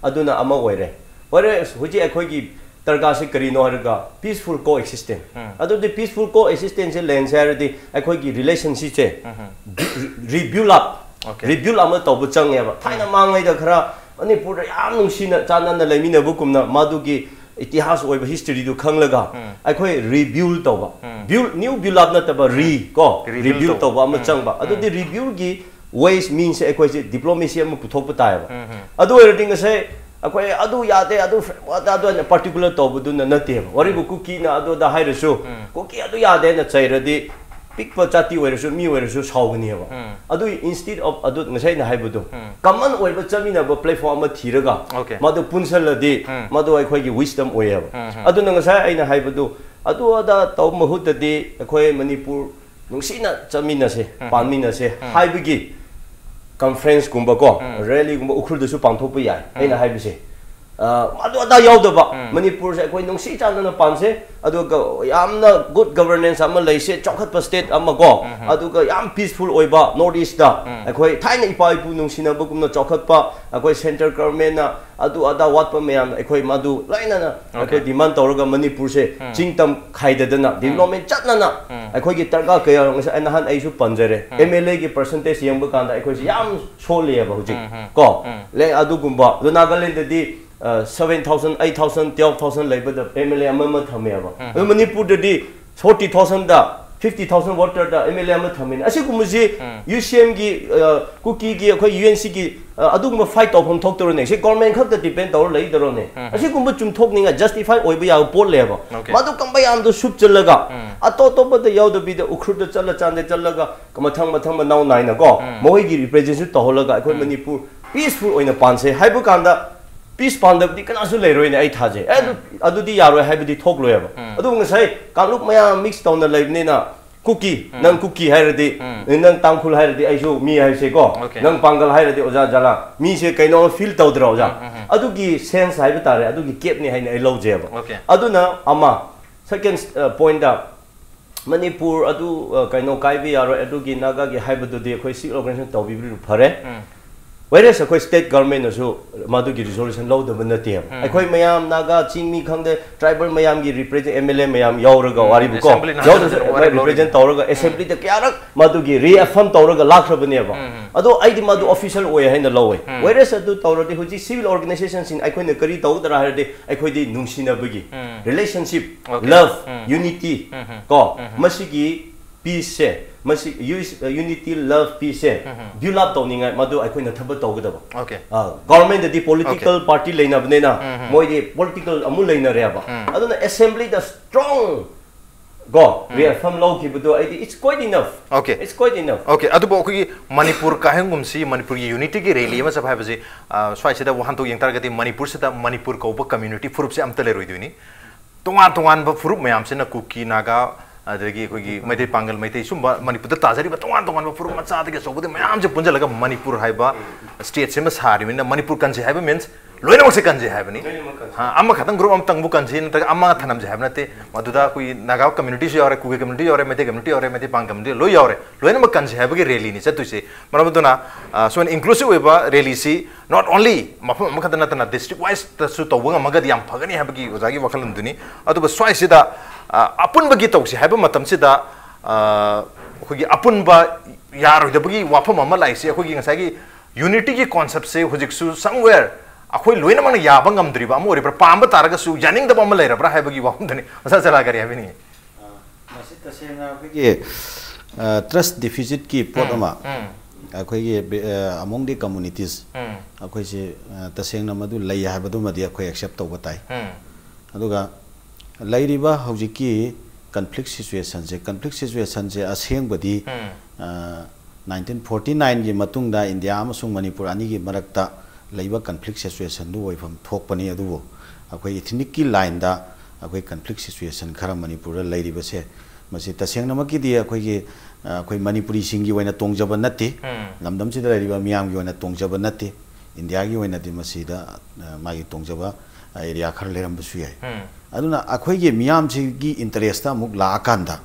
aduna ama oire whereas huji akhoi gi targa se karino harga peaceful coexistence adu the peaceful coexistence lens hardi akhoi gi relationship che rebuild ama tawbu changeba thaina mangai da khara Manipur yam nungsina chanana laimina bukumna madugi itihas oiba history du khanglaga akhoi rebuild tawba new build up na taba rebuild tawba ama changba adu the rebuild gi ways means akhoi diplomacy ama puthok patayaba adu rating sai akhoi adu yate adu particular tawbu du na nate wari bu cookie na adu da hairasu cookie adu yade na chairadi pikpa chati oirasu mi oirasu saugani ba adu instead of adu ngasai na haibudu common oiba chamina ba platform ma thiraga madu punsal di madu ai khoi gi wisdom oya adu ngasai aina haibudu अदु अदा तौ महुतदि अखोय Manipur नुंसीना चमिनसे पानमिनसे हाइबगी conference गुंबा को rally गुंबा उखुरदसु पांथोप याय अइना हाइबसे अदु अदा यावदबा मणिपुर से अखोय नुंसी चानना पानसे अदु यामना good governance अमा लैसे चौखत स्टेट अमा को अदु याम पीसफुल ओइबा नॉर्थ ईस्ट दा अखोय थाइना इपा इपु नुंसीना बगुमना चौखत अखोय सेंट्रल गवर्नमेंट ना अदु अदा वाटपा मयाम अखोय मादु लाइना ना अखोय डिमांड तौरगा मणिपुर से चिंगतम खाइददना डेवलपमेंट चटना अखोय की तरका कया नहान आइसु पंजरे एमएलए की परसेंटेज यंग कांदा अखोय याम सोलेबा हुजिक को ले अदु गुंबा नागालैंड दी 7,000, 8,000, 12,000 लेबद एमएलए अमम थमेबा मणिपुर दी 40,000 दा 50,000 वोटर दा एमएलए अम थमेन असे गुमजी यूसीएम की कुकी की अखोय यूएनसी की अदुगुम फाइट तौफम थोक्तरोने से गवर्नमेंट खत डिपेंड तौर लैदरोने असे गुम चुमथोकनिंगा जस्टिफाई ओइबा या पोल लेबा मादु कंबा याम दो सुप चलगा अतो तो बद यावद बिद उखुद चल चांदे चलगा मथंग मथंग नाउ नाइना को मोइगी रिप्रेजेंटेशन तौहलगा अखोय मणिपुर पीसफुल ओइना पानसे हाइबु कांदा पीस पांदबदी कनासु लेरोइने आई थाजे अदुदी यारो हाइबदी थोकलोयबा अदु ngasai कालुक मया मिक्स तौना लेबनेना कुकी नंग कुकी हाइरदी नंग तांखुल हाइरदी आइसु मी हाइसे को नंग पांगल हाइरदी ओजा जाला मी से कैनो फील तौद्रा ओजा अदुगी सेंस हाइबा तारे अदुगी केपनी हाइने आई लौजेबा अदुना अमा सेकंड पॉइंट दा मणिपुर अदु कैनो काइबी यारो अदुगी नागा की हाइबदुदी अखोय सी ऑर्गेनाइजेशन तौबिबि फरे Whereas अखोय स्टेट गवर्नमेंट नसु मादुगी रिजोल्यूशन लौदब नते अखोय मयाम नागा चिंगमी खंगदे ट्राइबल मयाम की रिप्रेजेंट एमएलए मयाम यावरगा वारिबु को रिप्रेजेंट तौरगा असेंबली द क्यारक मादुगी रीअफर्म तौरगा लाखरबनेबा अदो आइदि मादु ऑफिशियल ओय हैन लौवे Whereas अदु तौरदि हुजि सिविल ऑर्गेनाइजेशन सिन अखोयन करी तौदरा हरदि अखोयदि नुंसिनबगी रिलेशनशिप लव यूनिटी को मसिगी पीस से मसी यूनिटी लव पीस से डेवलप तौनिंगा मदु अखोयना थब तौगदबा ओके गवर्नमेंट दी पॉलिटिकल पार्टी लेनाबनेना मोइदि पॉलिटिकल अमु लेनारेबा अदुना असेंबली द strong go reaffirm law ki budo it's quite enough okay it's quite enough okay adu bo ki manipur ka hengum si manipur ki unity ki rally ma sa bhai baje swai se da wahan to yeng targati manipur se da manipur ko community furup se amta le roi duini tongan ba furup mayam se na kuki naga adagi kogi maitei pangal maitei sumba manipur da tazari ba tongan ba furup macha da ke sobudi mayam je punja laga manipur haiba state se ma sari min manipur kan je haiba means loina mo se kan je haiba ni ha amma khatang group am tang bu kan je na amma thanam je haiba na te maduda koi naga community se aure kugi community aure maitei pang community loi aure loina ma kan je haiba ki rally ni chatu se marabuduna so an inclusive weba rally si not only mafam am khatana tana district wise ta su to wanga magadi yam phagani haiba ki ojagi wakalan duni adu swai se da apun bagi tausi haiba matam se da khogi apun ba yar da bagi wafam ama lai se khogi ngasai gi unity ki concept se hojik su somewhere akhoi loina mang ya bangam driba amori par pamba taraga su janing da bam lai ra bra haiba gi wafam dani asa chala kari habi ni masi tasena khogi trust deficit ki potama akhoi gi among the communities akhoi se tasena madu lai haiba du madi akhoi accept to batai aduga lairiba hojiki conflict situation je aseng badi 1949 gi matung da India amasung Manipur ani gi marakta leiba conflict situation du oifam thokpani adu akhoi ethnic ki line da akhoi conflict situation khara Manipur lairiba se masi taseng namaki di akhoi Manipuri singi waina tongjaba natti lamdam si da lairiba miyam gi waina tongjaba natti India gi waina di masi da magi tongjaba area khar leram bu suyai aduna akhoi gi miyam si gi interest ta muk la akanda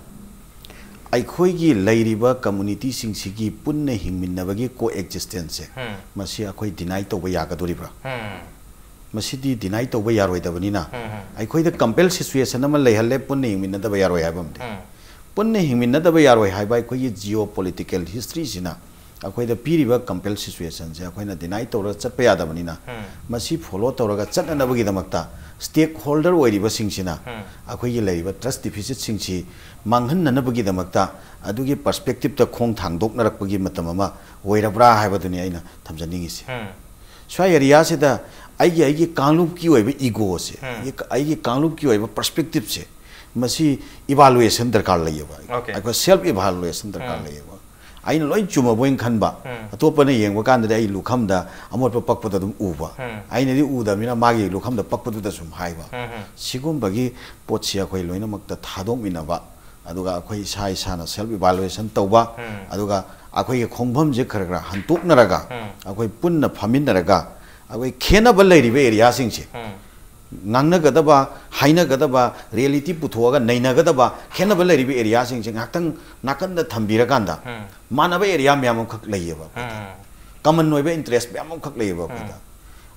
akhoi gi lairiba community sing si gi punne hingminna bagi coexistence masi akhoi deny to ba yaga doribra masi di deny to ba yaroi da bani na akhoi da compel situation ama leihalle punne hingminna da ba yaroi habam de punne hingminna da ba yaroi haiba akhoi gi geopolitical history sina akhoi da piriba compel situation je akhoi na deny to ra chat pa ya da bani na masi follow to ra chat na bagi damakta stakeholder oiriba singsina akhoi gi leiba trust deficit singchi manghan na bagi damakta adugi perspective ta khong thangdok narak bagi matamama oirabra haibaduni aina thamjaningi se swai area se da aigi kanglup ki oiba ego se aigi kanglup ki oiba perspective se masi evaluation darkar laiba aiko self evaluation darkar laiba aina loi chuma boin khanba atopana yengwa kan da ai lukham da amot pa pakpa da dum uba aina di uda mina magi lukham da pakpa du da sum haiba sigum bagi potsia khoi loina makta thadong mina ba aduga khoi sai sana self evaluation tawba aduga akhoi khongbam je khara khara hantuk naraga akhoi punna phamin naraga akhoi khena ba leiri be area sing che ngangna gadaba haina gadaba reality puthoga naina gadaba khena ba leiri be area sing che ngakang nakan da thambira kanda manaba area myam khak leiba common noiba interest myam khak leiba khoda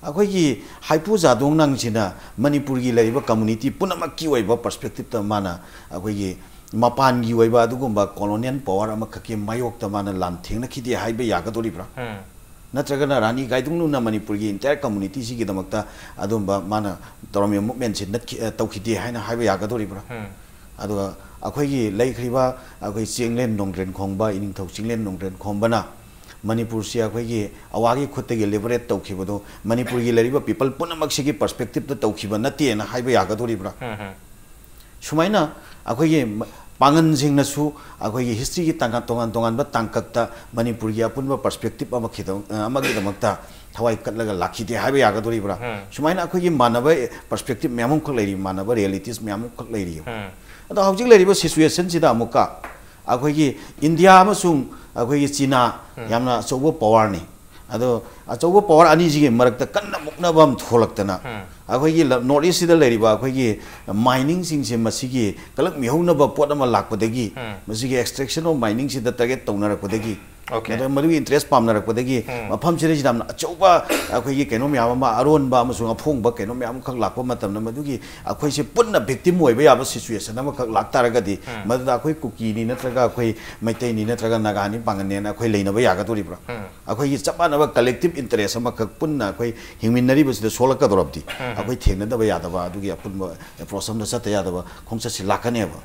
akhoi gi haipu jadong nang china manipur gi leiba community punamak ki oiba perspective ta mana akhoi gi mapan gi oiba adugumba colonial power ama khake mayok ta mana lam thengna khidi haiba yagadori bra natragana rani gaidung nu na manipur gi entire community si gi damakta adumba mana torome movement si nat tawkhidi haina haiba yagadori bra aduga akhoi gi leikhriba akhoi chinglen nongren khongba ining thau chinglen nongren khombana manipur si akhoi gi awagi khutte gi liberate tawkhibodo manipur gi leriba people punamak si gi perspective ta tawkhiba nate na haiba yagadori bra sumaina akhoi gi pangan sing na su akhoi gi history gi tanga tongan tongan ba tangkakta manipur gi apunba perspective ama khidong ama gi damakta thawai katlaga lakhide haiba yagadori bra sumaina akhoi gi manaba perspective myamum khak leiri manaba realities myamum khak leiri ado hawjik leiri ba situation sida amuka akhoi gi india amasung akhoi gi china yamna chobo power ni ado chobo power ani ji gi marakta kanna muknabam tholaktana akhoi gi north east da leiri ba akhoi gi mining sing se masigi kalak mihona ba pot ama lakpadagi masigi extraction of mining si da target tawnar kodagi okay madu interest pamna rakpadagi mafam sire jidam choba akhoi gi keno myam ma aron ba amasung aphong ba keno myam khak lakpa matam na madu gi akhoi se punna victim oi ba ya ba situation ama khak laktaraga di madu da akhoi kuki ni natraga akhoi maitai ni natraga nagani pangane na akhoi leina ba ya ga tori bra akhoi gi chapana ba collective interest ama khak punna akhoi hingminari ba sida solaka dorabdi akhoi thengna da ba ya da ba adu gi apun ba process na sata ya da ba khongsa si lakane ba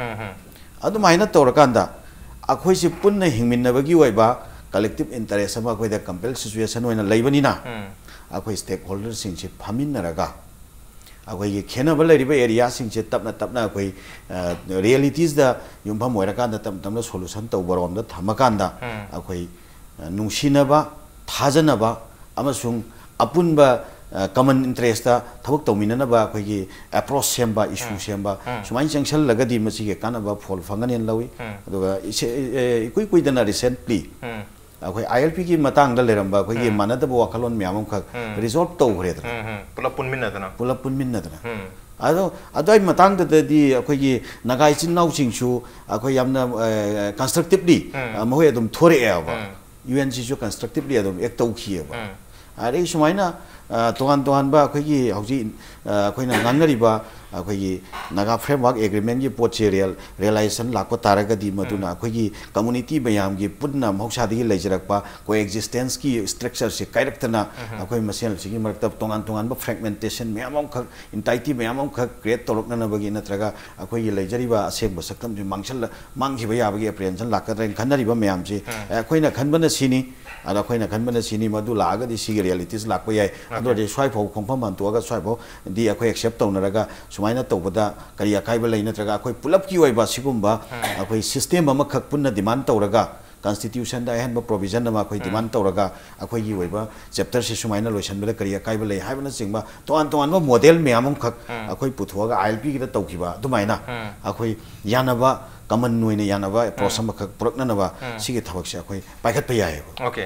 adu maina torakanda akhoi se punna hingminna ba gi oi ba collective interest ama akhoi da compel situation oina leibani na akhoi stakeholders sing che phamin naraga akhoi gi khena ba leiri ba area sing che tapna akhoi realities da yumpham oira kan da tamna solution to borom da thamakanda akhoi nungsina ba thajana ba amasung apunba common interest ta thawak tawmina ba akhoi gi approach semba issue semba sumai changsal lagadi masi ge kana ba phol fangan lawi aduga ikui dana recently akhoi ILP gi matang da leramba akhoi gi manada ba wakhalon myamam khak resolve to hore da pulap punminna dana ado adai matang da di akhoi gi nagai chin nau ching chu akhoi yamna constructively mohoi adum thore ya ba UNC chu constructively adum ek tau khi ba are sumaina tohan ba akhoi gi hauji akhoi na nganari ba akhoi gi naga framework agreement gi pot realization lakpa taraga di maduna akhoi gi community bayam gi punna mausa di leijarak pa coexistence ki structure se kairektana akhoi masel sigi marakta tohan ba fragmentation myamam khak entity myamam khak create torokna na bagi natraga akhoi gi leijari ba asek ba saktam ji mangshal manghi ba ya bagi apprehension lakadra khanari ba myam ji akhoi na khanbana sini ada akhoi na khanbana sini madu laga di sigi realities lakpa yai ado de swai phau khongpham man to ga swai phau di akhoi accept tawnaraga sumaina tawbada kari akai ba leina traga akhoi pulap ki oi ba sigumba akhoi system ama khak punna demand tawraga constitution da hen ba provision ma akhoi demand tawraga akhoi gi oi ba chapter se sumaina loisan bela kari akai ba lei haibana singba toan ba model me amam khak akhoi puthuaga ILP gi da tawkiba dumaina akhoi yanaba common noina yanaba prosam khak purakna na ba sigi thabak se akhoi paikhat pa yae okay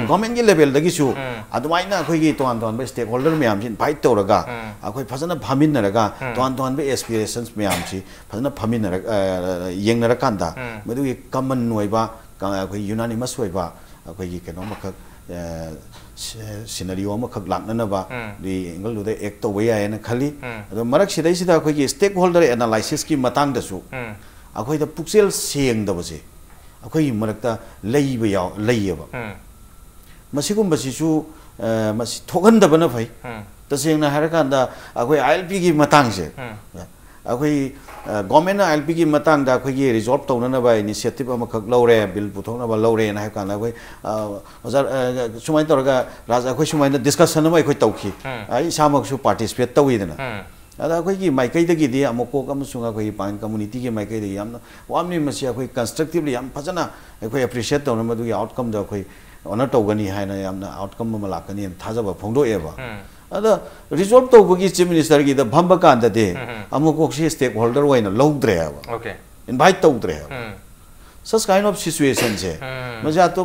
government gi level dagi su adumaina akhoi gi toan ba stakeholder me am jin fight tawraga akhoi phajana phamin naraga toan ba aspirations me am si phajana phamin naraga yeng narakanda madu gi common noiba akhoi unanimous oiba akhoi gi keno makhak scenario ma khak lakna na ba di angle du de act to way na khali ado marak sidai sida akhoi gi stakeholder analysis ki matang da su akhoi da puksel seng da base akhoi marakta leiba yaw leiba masigum basi su masi thogan da bana phai taseng na harakan da akhoi ILP gi matang se akhoi government ILP gi matang da akhoi gi resolve to na ba initiative ama khak lore bill puthok na ba lore na ha kan akhoi sumai torga raja akhoi sumai na discussion ma akhoi tawki ai samak su participate tawi dana अदा कोई की माइकई दगी दे अमको कम सुंगा कोई पान community के माइकई दे याम वामनी मसिया कोई constructively याम फजना कोई appreciate तौन मदुगी आउटकम द कोई ऑनर तौगनी हायना यामना आउटकम म लाकनी थाजब फोंदो एबा अदा रिजॉल्व तौबगी चीफ मिनिस्टर की द भंब कान दे अमको से स्टेक होल्डर ओइना लौद्रे एबा ओके इनवाइट तौद्रे such kind of situation je maja to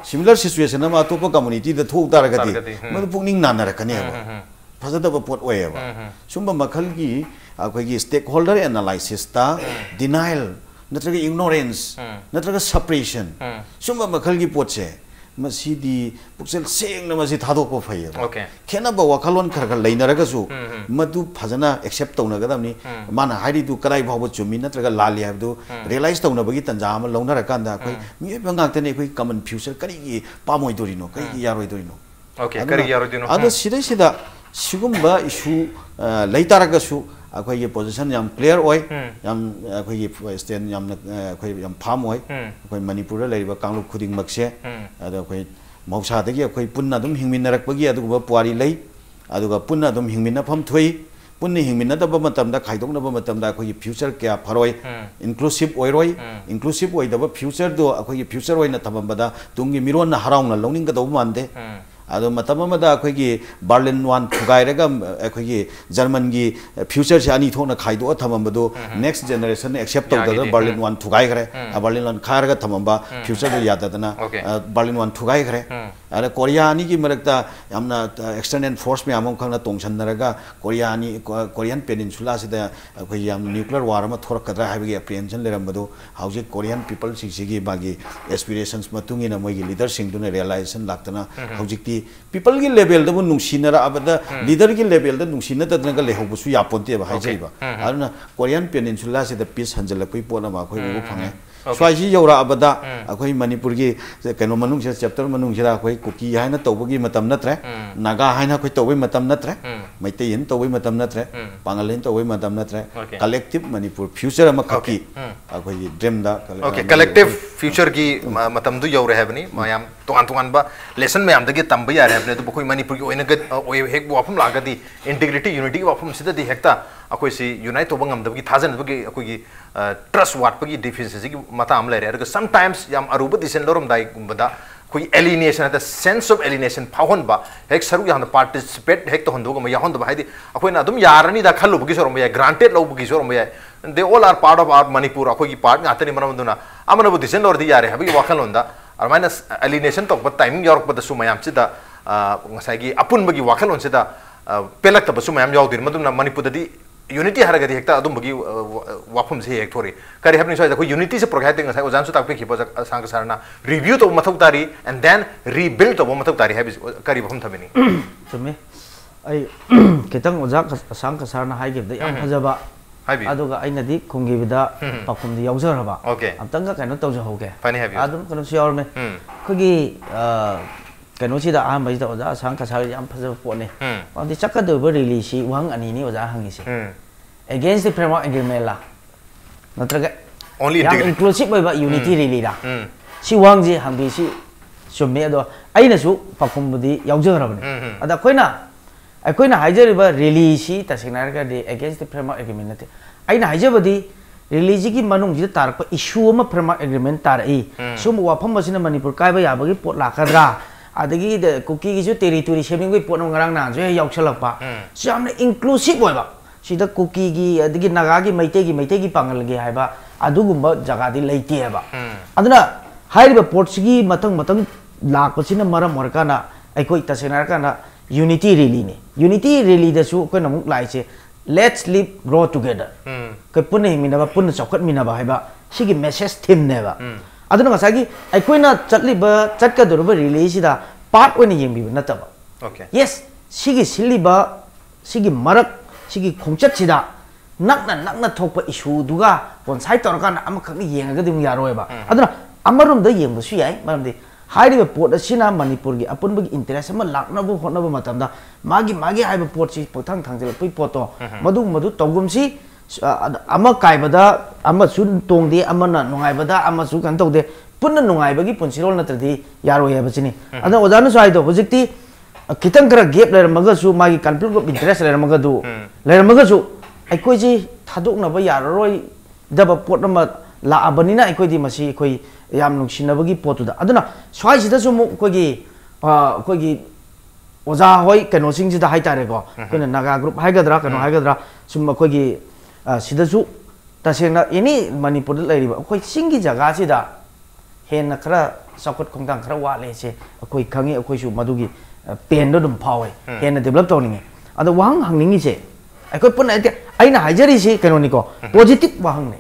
similar situation ma to community da thok tar ga di ma pungning na na rakane ba phajada ba pot oye ba sumba makhal gi akoi gi stakeholder analysis ta denial natraga ignorance natraga suppression sumba makhal gi pot che masidi puksel seng na masi thadok pa phai okay khena ba wakalon khar khar leina raga su madu phajana accept tawna ga damni mana hairi du karai bhaw chumi natraga lali habdu realize tawna bagi tanja ma launa ra kan da koi mi bangak tane koi common future kari gi pamoi dorino kari gi yaroi dorino okay kari yaroi dorino adu sida sida sigumba issue leitara ga su अखोई ये position याम clear ओय याम अखोई ये stand याम अखोई याम farm ओय अखोई मणिपुर लेरिबा कांगलुप खुदिंग मक्से अद अखोई मौसादगी अखोई पुन्ना दुम हिंगमिनरकबगी अदुगबा पुवारी लै अदुगा पुन्ना दुम हिंगमिनफम थोई पुन्ना हिंगमिनदबा मतमदा खाइदोंनबा मतमदा अखोई फ्यूचर क्या फरोय इंक्लूसिव ओयरोय इंक्लूसिव ओयदबा फ्यूचर दो अखोई फ्यूचर ओयना थमबदा तुंगी मिरोन हराउना लौनिंगदौ मानदे अदो मतमदा अखोई बर्लिन वन थुगाइरगा अखोई जर्मन की फ्यूचर से अनी थोना खाइदो थमबदो नेक्स्ट जनरेशन एक्सेप्ट तौददा बर्लिन वन थुगाइगरे बर्लिन वन खारगा थमबा फ्यूचर दो याददना बर्लिन वन थुगाइगरे अरे कोरिया अनी की मरकता हमना एक्सटर्नल फोर्स में आमम खंगना तोंगसनरगा कोरियन पेनिनसुला सिदा अखोई याम न्यूक्लियर वार अमा थोरकदरा हाइबगी एप्रिहेंशन लेरमबदो हाउजे कोरियन पीपल सिगी बागी एस्पिरेशंस मतुंगिना मोइगी लीडर सिंगदुना रियलाइजेशन लाक्तना हाउजिकती पीपल की लेवल दबु नुंगसिनरा अबदा लीडर की लेवल द नुंगसिना तदनगा लेहोबसु यापोंते बा हाइजैबा आरुना कोरियन पेनिनसुला सिदा पीस हंजलपै पोना मा खोइ उबु फंगे स्वाइजी यौरा अबदा अखोई मणिपुर की कनो मनुंग से चैप्टर मनुंग से अखोई कुकी हाइना तौबगी मतम नत्रे नागा हाइना खोइ तौबै मतम नत्रे मैतेयन तौबै मतम नत्रे पांगलेन तौबै मतम नत्रे कलेक्टिव मणिपुर फ्यूचर अमा खकी अखोई ड्रीम दा ओके कलेक्टिव फ्यूचर की मतम दु यौरे हेबनी मयाम तोंगान तोंगान बा लेसन मयाम दगे तंब यारे हेबने तो बखोई मणिपुर की ओइना ओय हेक वाफम लागदी इंटीग्रिटी यूनिटी की वाफम सिदा दी हेक्ता अखोई सी यूनाइट तोबंग हमदबगी थाजन बगी अखोई की ट्रस्ट वाटपगी डिफिशिएंसी की मता am lere erga sometimes yam aruba disen lorum dai gumbada koi alienation the sense of alienation phahon ba hek saru yam participate hek to hondo gum yahon ba haidi akoina adum yarani da khallu bugi sorum ya granted low bugi sorum ya they all are part of our manipur akoi ki part ngata ni manamduna amana bu disen lor di yare habi wakal honda ar minus alienation to but time york but su mayam chida ngasai gi apun bagi wakal on chida pelak ta su mayam yawdir maduna manipur di unity haragadi hekta adum bagi wafum se hek thori kari hapni so ko unity se program thing sai ojan su tak pe khipo sang sarna review to mathuk tari and then rebuild to mathuk tari habi kari wafum thabini chumi ai kitang oja sang ka sarna hai give da yam phajaba habi aduga aina di khungi bida pakum di yawjaraba okay amtang ka kaino tawja hoge fani habi adum kono sior me khogi kaino si da am bai da oja sang ka sar yam phajaba pone andi chakadu ba release wang ani ni oja hangi se against the framework agreement la natraga only inclusive by unity really la si wang ji hangi si summe do aina su pakum budi yawjarabani ada koina haijariba release ta sinarga de against the framework agreement nate aina haijabadi release ki manung ji tarpa issue ma framework agreement tar ai sum wafam basina manipur kai ba yabagi pot lakadra adagi de cookie gi su territory shaping gi pot ngarang na je yauksalakpa samna inclusive oiba sida cookie gi adagi naga gi maite gi pangal gi haiba adugumba jaga di leite ba aduna hairiba port gi matang lakpasina maram morkana aikoi tasenar kana unity rally da su ko namuk lai che let's live grow together ko punna minaba punna chokkat minaba haiba sigi message theme ne ba aduna ngasagi aikoina chatliba chatka durba rally sida part one yengbi nataba okay yes sigi siliba sigi marak sigi khongchat sida nakna thokpa issue duga kon sai torkana amakhak ni yengaga dim yaroi ba aduna amarum da yengbu su yai maramdi हाइरिबे पोट असिना मणिपुर की अपुनबगी interest अमा लाकनबो होनबो मतमदा मागी highway pot सी पोथांग थांजल पई पोतो मदु तौगुमसी अमा काइबदा अमा सु तोंगदे अमना नुंगाइबदा अमा सु कन तौदे पुन्न नुंगाइबगी पुनसिरोल नत्रदि यारो हेबसिनी अदा ओजानु साइदो हुजिकती खितंग करा गैप लेरमगसु मागी कॉन्फ्लिक्ट ऑफ इंटरेस्ट लेरमगदु ꯑꯩꯈꯣꯏꯁꯤ ꯊꯥꯗꯣꯛꯅꯕ ꯌꯥꯔꯔꯣꯏ ꯗꯕ ꯄꯣꯠ ꯑꯃ ꯂꯥꯛꯑꯕꯅꯤꯅ ꯑꯩꯈꯣꯏꯗꯤ ꯃꯁꯤ ꯑꯩꯈꯣꯏ ꯌꯥꯝ ꯅꯨꯡꯁꯤꯅꯕꯒꯤ ꯄꯣꯠꯇꯨꯗ ꯑꯗꯨꯅ ꯁ꯭ꯋꯥꯏꯁꯤꯗꯁꯨ ꯑꯃꯨꯛ ꯑꯩꯈꯣꯏꯒꯤ ꯑꯣꯖꯥ ꯍꯣꯏ ꯀꯩꯅꯣꯁꯤꯡꯁꯤꯗ ꯍꯥꯏꯇꯥꯔꯦꯀꯣ ꯑꯩꯈꯣꯏꯅ ꯅꯥꯒꯥ ꯒ꯭ꯔꯨꯞ ꯍꯥꯏꯒꯗ꯭ꯔꯥ ꯀꯩꯅꯣ ꯍꯥꯏꯒꯗ꯭ꯔꯥ ꯁꯨꯝ ꯑꯩꯈꯣꯏꯒꯤ ꯁꯤꯗꯁꯨ ꯇꯁꯦꯡꯅ ꯑꯦꯅꯤ ꯃꯅꯤꯄꯨꯔꯗ ꯂꯩꯔꯤꯕ ꯑꯩꯈꯣꯏ ꯆꯤꯡꯒꯤ ꯖꯒꯥꯁꯤꯗ ꯍꯦꯟꯅ ꯈꯔ ꯆꯥꯎꯈꯠ ꯈꯣꯡꯊꯥꯡ ꯈꯔ ꯋꯥꯠꯂꯦꯁꯦ ꯑꯩꯈꯣꯏ ꯈꯪꯉꯤ ꯑꯩꯈꯣꯏꯁꯨ ꯃꯗꯨꯒꯤ ꯄꯦꯟꯗꯣ ꯑꯗꯨꯝ ꯐꯥꯎꯋꯦ ꯍꯦꯟꯅ ꯗꯦꯚꯂꯞ ꯇꯧꯅꯤꯡꯉꯤ ꯑꯗꯣ ꯋꯥꯍꯪ ꯍꯪꯅꯤꯡꯉꯤꯁꯦ ꯑꯩꯈꯣꯏ ꯄꯨꯟꯅ ꯑꯩꯅ ꯍꯥꯏꯖꯔꯤꯁꯤ ꯀꯩꯅꯣꯅꯤꯀꯣ ꯄꯣꯖꯤꯇꯤꯚ ꯋꯥꯍꯪꯅꯤ